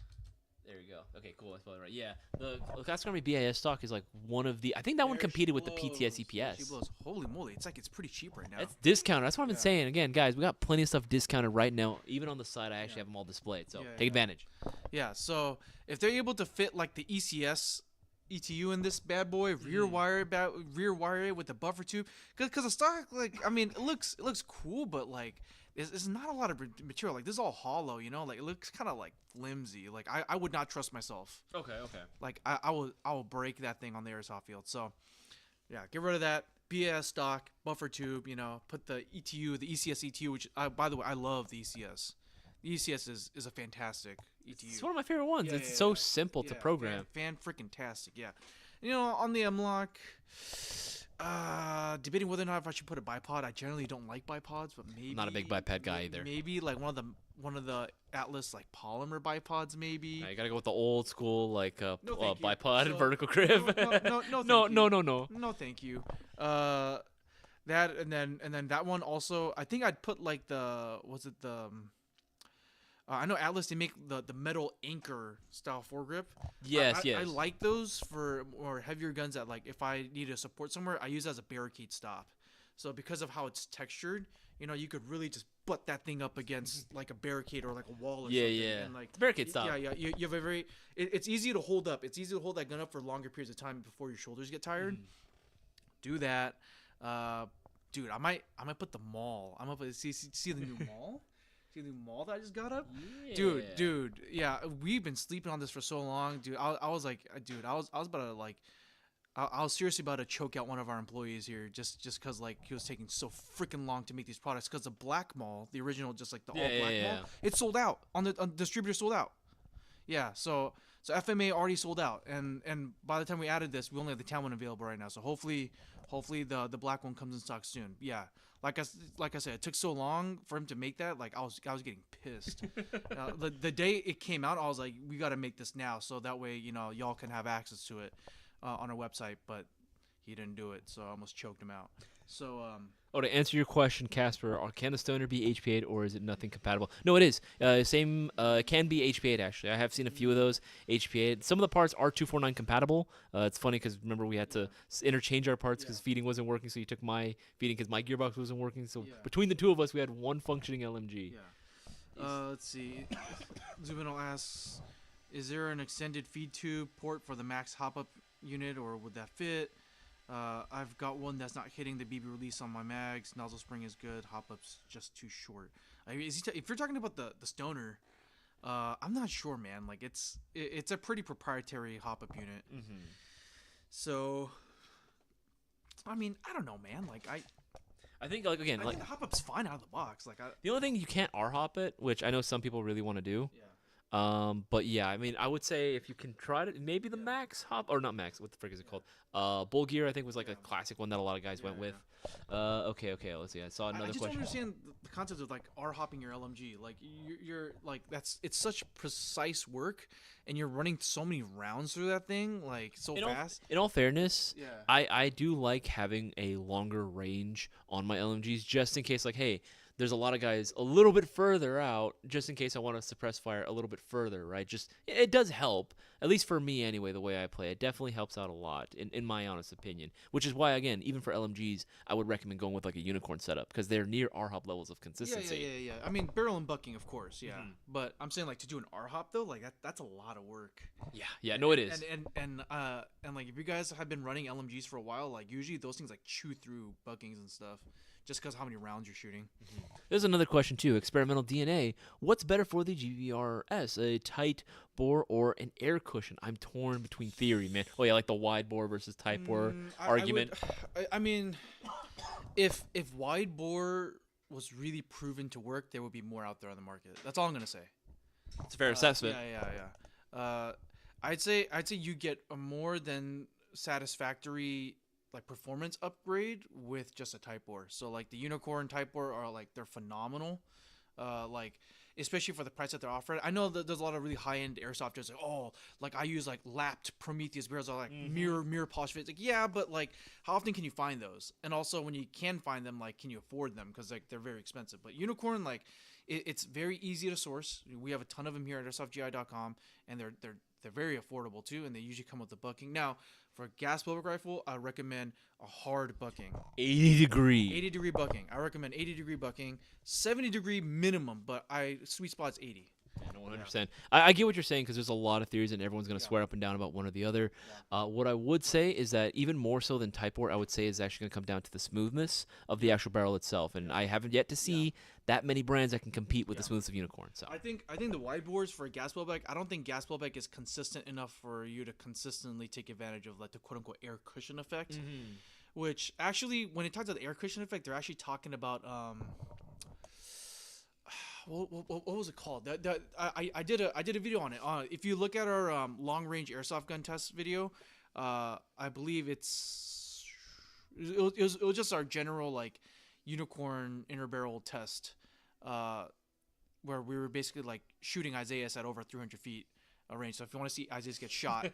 There you go. Okay, cool. That's probably right. Yeah, the Classic Army BAS stock is like one of the. I think that one competed with the PTS EPS. She blows. Holy moly! It's pretty cheap right now. It's discounted. That's what I've been saying. Again, guys, we got plenty of stuff discounted right now. Even on the side, I actually have them all displayed. So take advantage. Yeah. So if they're able to fit like the ECS ETU in this bad boy, rear wire it with the buffer tube, because the stock, like, I mean, it looks cool, but like it's not a lot of material. Like this is all hollow, like it looks kind of like flimsy. Like I would not trust myself. Okay. Like I will break that thing on the airsoft field. So yeah, get rid of that BS stock buffer tube. Put the ETU, the ECS ETU, which by the way I love the ECS. The ECS is a fantastic ETU. It's one of my favorite ones. Yeah, It's so simple to program. Fan freaking tastic, yeah. On the M-lock, debating whether or not if I should put a bipod. I generally don't like bipods, but maybe I'm not a big bipod guy either. Maybe like one of the Atlas like polymer bipods, maybe. Now you gotta go with the old school like No, thank you. bipod So- vertical crib. No, no. No, thank you. That and then that one also. I think I'd put like I know Atlas, they make the metal anchor style foregrip. Yes. I like those for more heavier guns that like if I need to support somewhere, I use it as a barricade stop. So because of how it's textured, you could really just butt that thing up against like a barricade or like a wall or something. Yeah. And, like, It's barricade stop. Yeah. You have a very. It's easy to hold up. It's easy to hold that gun up for longer periods of time before your shoulders get tired. Do that, dude. I might put the mall. I'm gonna see the new mall. See the mall that I just got up? Yeah. Dude, yeah, we've been sleeping on this for so long, dude. I was like, dude, I was about to like, I was seriously about to choke out one of our employees here just because like he was taking so freaking long to make these products because the black mall, the original, just like the all black mall, it sold out on the distributor sold out. Yeah, so FMA already sold out, and by the time we added this, we only have the tan one available right now. So hopefully the black one comes in stock soon. Yeah. Like I said, it took so long for him to make that. Like I was getting pissed. The day it came out, I was like, we got to make this now, so that way y'all can have access to it on our website. But he didn't do it, so I almost choked him out. So Oh, to answer your question, Casper, can the Stoner be HP8 or is it nothing compatible? No, it is. Same. It can be HP8 actually. I have seen a few of those HP8. Some of the parts are 249 compatible. It's funny because remember we had to interchange our parts because feeding wasn't working, so you took my feeding because my gearbox wasn't working. So between the two of us, we had one functioning LMG. Let's see. Zubino asks, is there an extended feed tube port for the max hop-up unit, or would that fit? I've got one that's not hitting the BB release on my mags. Nozzle spring is good. Hop-up's just too short. I mean, if you're talking about the Stoner, I'm not sure, man. Like, it's a pretty proprietary hop-up unit. Mm-hmm. So, I mean, I don't know, man. Like, I think like again, I like think the hop-up's fine out of the box. Like, the only thing you can't R-hop it, which I know some people really want to do. yeah. But yeah, I mean, I would say if you can try to, maybe the max hop or not max. What the frick is it called? Bull gear, I think was like a classic one that a lot of guys went with. Okay, let's see. I saw another I just question. don't understand the concept of like R hopping your LMG. Like you're like it's such precise work, and you're running so many rounds through that thing like so fast. In all fairness, Yeah. I do like having a longer range on my LMGs just in case, like, hey, there's a lot of guys a little bit further out, just in case I want to suppress fire a little bit further, right? Just it does help, at least for me anyway. The way I play, it definitely helps out a lot, in my honest opinion. Which is why, again, even for LMGs, I would recommend going with like a unicorn setup because they're near R-hop levels of consistency. Yeah. I mean, barrel and bucking, of course, yeah. But I'm saying like to do an R hop though, like that's a lot of work. Yeah, no, it is. And like if you guys have been running LMGs for a while, like usually those things like chew through buckings and stuff, just because how many rounds you're shooting. There's another question too. Experimental DNA. What's better for the GVRS, a tight bore or an air cushion? I'm torn between theory, man. Oh yeah, like the wide bore versus tight bore argument. I mean, if wide bore was really proven to work, there would be more out there on the market. That's all I'm gonna say. It's a fair assessment. Yeah. I'd say you get a more than satisfactory like performance upgrade with just a type bore. So like the unicorn type bore are like they're phenomenal. Like especially for the price that they're offered. I know that there's a lot of really high end airsofters like, oh, like I use like lapped Prometheus barrels or like mirror polish fit. It's like, yeah, but like how often can you find those? And also when you can find them, like can you afford them? Because like they're very expensive. But unicorn, like it's very easy to source. We have a ton of them here at airsoftgi.com, and they're very affordable too, and they usually come with the bucking. Now, for a gas blowback rifle, I recommend a hard bucking. 80 degree. 80-degree bucking. I recommend 80-degree bucking. 70-degree minimum, but sweet spot's 80. Yeah, no, 100%. I get what you're saying because there's a lot of theories and everyone's going to swear up and down about one or the other. What I would say is that even more so than type bore, I would say is actually going to come down to the smoothness of the actual barrel itself. And I haven't yet to see that many brands that can compete with the smoothness of Unicorn. So I think the wide bores for a gas blowback, I don't think gas blowback is consistent enough for you to consistently take advantage of like the quote unquote air cushion effect. Which actually, when it talks about the air cushion effect, they're actually talking about what was it called? I did a video on it. If you look at our long range airsoft gun test video, I believe it was just our general like unicorn inner barrel test, where we were basically like shooting Isaias at over 300 feet range. So if you want to see Isaias get shot,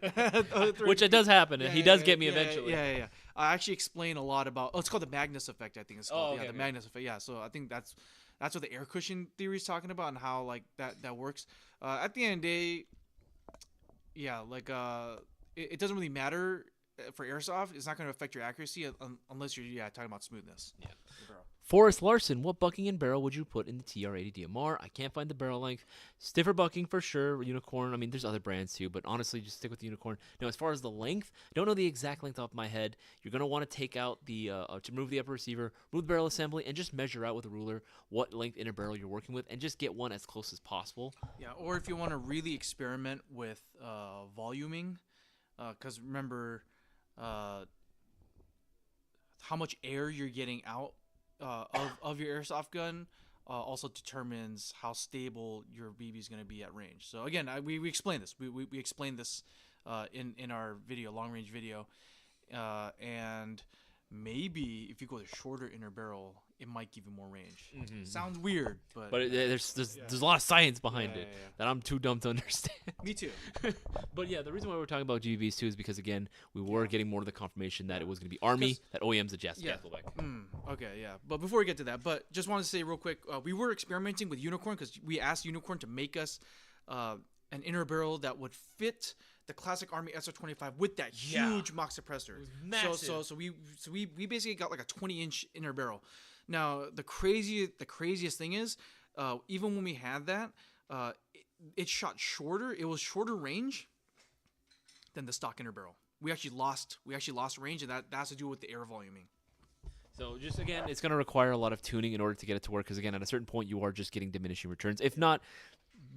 which it does happen, and he does get me eventually. Yeah. I actually explain a lot about. Oh, it's called the Magnus effect. I think it's called. The Magnus effect. Yeah. So I think that's what the air cushion theory is talking about and how like that works. At the end of the day, yeah, like it doesn't really matter for airsoft. It's not going to affect your accuracy unless you're talking about smoothness. Yeah. Forrest Larson, what bucking and barrel would you put in the TR80 DMR? I can't find the barrel length. Stiffer bucking for sure. Unicorn. I mean, there's other brands too, but honestly, just stick with the Unicorn. Now, as far as the length, I don't know the exact length off my head. You're going to want to take out the, to remove the upper receiver, remove the barrel assembly, and just measure out with a ruler what length inner barrel you're working with, and just get one as close as possible. Yeah, or if you want to really experiment with voluming, because remember how much air you're getting out of your airsoft gun also determines how stable your BB is going to be at range. So again, we explained this. We explained this in our video, long range video, and maybe if you go the shorter inner barrel, it might give you more range. Mhm. Sounds weird, but But there's Yeah. a lot of science behind Yeah, it yeah, yeah. that I'm too dumb to understand. Me too. But yeah, the reason why we're talking about GVs too is because again we were Yeah. getting more of the confirmation that it was going to be Army, 'Cause- that OEM's a Jas Yeah. Gastelbeck. Okay, yeah. But before we get to that, but just wanted to say real quick, we were experimenting with Unicorn because we asked Unicorn to make us an inner barrel that would fit the classic Army SR25 with that Yeah. huge mock suppressor. was massive. So we basically got like a 20-inch inner barrel. Now the craziest thing is, even when we had that, it shot shorter. It was shorter range than the stock inner barrel. We actually lost range, and that has to do with the air voluming. So just again, it's going to require a lot of tuning in order to get it to work. Because again, at a certain point, you are just getting diminishing returns. If not,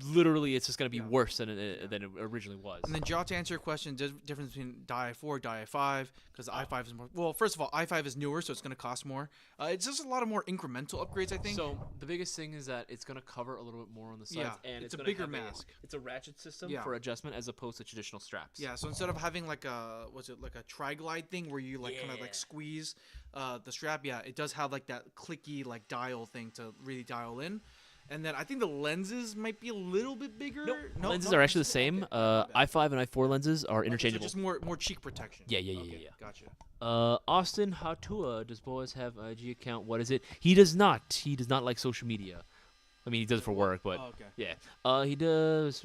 literally, it's just going to be Yeah. worse than it originally was. And then, Joe, to answer your question, difference between die 4 die 5, because the i5 is more. Well, first of all, i5 is newer, so it's going to cost more. It's just a lot of more incremental upgrades, I think. So the biggest thing is that it's going to cover a little bit more on the sides, Yeah, and it's a gonna bigger have mask. It's a ratchet system Yeah. for adjustment as opposed to traditional straps. Yeah, so instead of having like a tri-glide thing where you like kind of Yeah. like squeeze the strap, yeah, it does have like that clicky like dial thing to really dial in. And then I think the lenses might be a little bit bigger. No, lenses no, are actually the okay, same. okay, my bad. i5 and i4 lenses are Okay, so interchangeable. just more cheek protection. Yeah. Okay, gotcha. Austin Hatua, does Bowas have an IG account? What is it? He does not. He does not like social media. I mean, he does it for work, but Oh, okay. yeah. He does.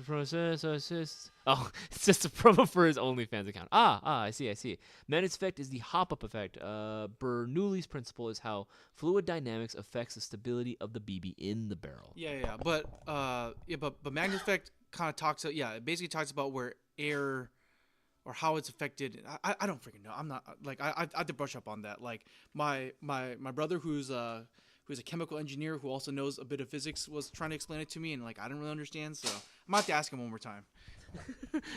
Oh, it's just a promo for his OnlyFans account. I see. Manus effect is the hop-up effect. Bernoulli's principle is how fluid dynamics affects the stability of the BB in the barrel. Yeah. But Magnus effect kind of talks. It basically talks about where air or how it's affected. I don't freaking know. I'm not like I have to brush up on that. Like my brother who's a chemical engineer who also knows a bit of physics was trying to explain it to me, and like I didn't really understand. So I'm gonna have to ask him one more time.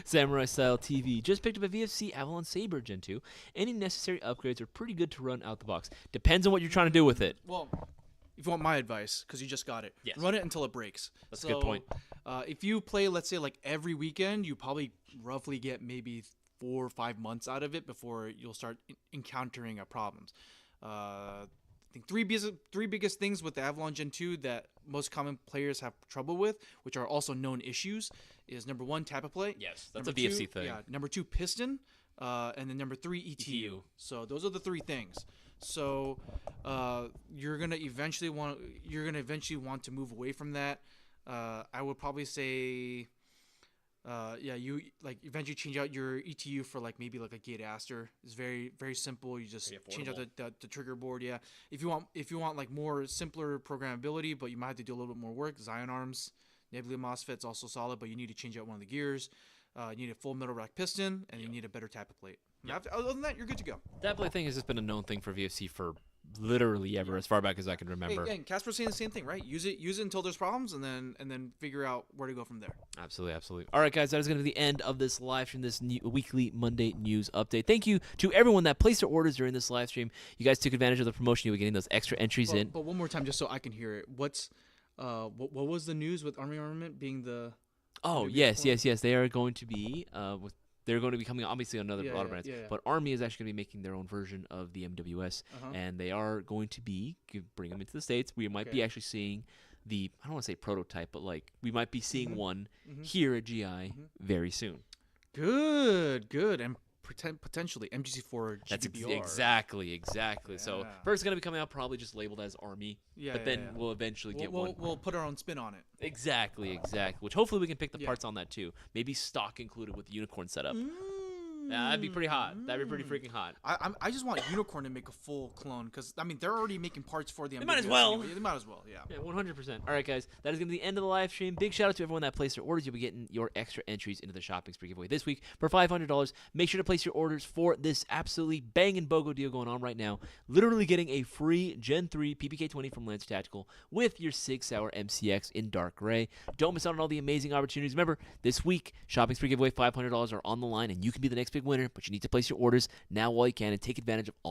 Samurai Style TV just picked up a VFC Avalon Saber Gen 2. Any necessary upgrades are pretty good to run out the box. Depends on what you're trying to do with it. Well, if you want my advice, because you just got it, Yes. run it until it breaks. That's a good point. If you play, let's say, like every weekend, you probably roughly get maybe 4 or 5 months out of it before you'll start encountering problems. I think three biggest things with the Avalon Gen 2 that most common players have trouble with, which are also known issues, is number 1, tappet plate. Yes, that's Number a VFC 2, thing. Yeah, number 2, piston, and then number 3, ETU. So those are the 3 things. So you're gonna eventually want to move away from that. I would probably say, you like eventually change out your ETU for like maybe like a gate aster. It's very very simple. You just Very change out affordable. the trigger board. Yeah, if you want like more simpler programmability, but you might have to do a little bit more work. Zion arms, Nebula MOSFET's also solid, but you need to change out one of the gears. You need a full metal rack piston, and you need a better tappet plate. Other than that, you're good to go. That plate thing has just been a known thing for VFC for literally ever, as far back as I can remember. Hey, and Casper's saying the same thing, right? Use it until there's problems, and then figure out where to go from there. Absolutely. All right, guys, that is going to be the end of this live stream, this weekly Monday news update. Thank you to everyone that placed their orders during this live stream. You guys took advantage of the promotion. You were getting those extra entries in. But one more time, just so I can hear it. What was the news with Army Armament being the? Oh, Maybe yes. before. They are going to be they're going to be coming obviously on another Yeah, lot of yeah, brands. yeah. But Army is actually going to be making their own version of the MWS, Uh-huh. and they are going to be bring them into the States. We might be Okay. actually seeing the, I don't want to say prototype, but like we might be seeing one Mhm. here at GI very soon. Good, and potentially MGC4 That's GBR. exactly. So Yeah. first, it's going to be coming out probably just labeled as Army, Yeah, but yeah, then yeah. we'll eventually get we'll, one. we'll put our own spin on it. Exactly. Which hopefully we can pick the Yeah. parts on that too. Maybe stock included with the Unicorn setup. Yeah, that'd be pretty hot. That'd be pretty freaking hot. I just want Unicorn to make a full clone because I mean they're already making parts for the. They might as MWS well. anyway. They might as well. Yeah. Yeah, 100%. All right, guys, that is going to be the end of the live stream. Big shout out to everyone that placed their orders. You'll be getting your extra entries into the shopping spree giveaway this week for $500. Make sure to place your orders for this absolutely banging BOGO deal going on right now. Literally getting a free Gen 3 PPK-20 from Lancer Tactical with your 6-hour MCX in dark gray. Don't miss out on all the amazing opportunities. Remember, this week, shopping spree giveaway $500 are on the line, and you can be the next big winner, but you need to place your orders now while you can and take advantage of all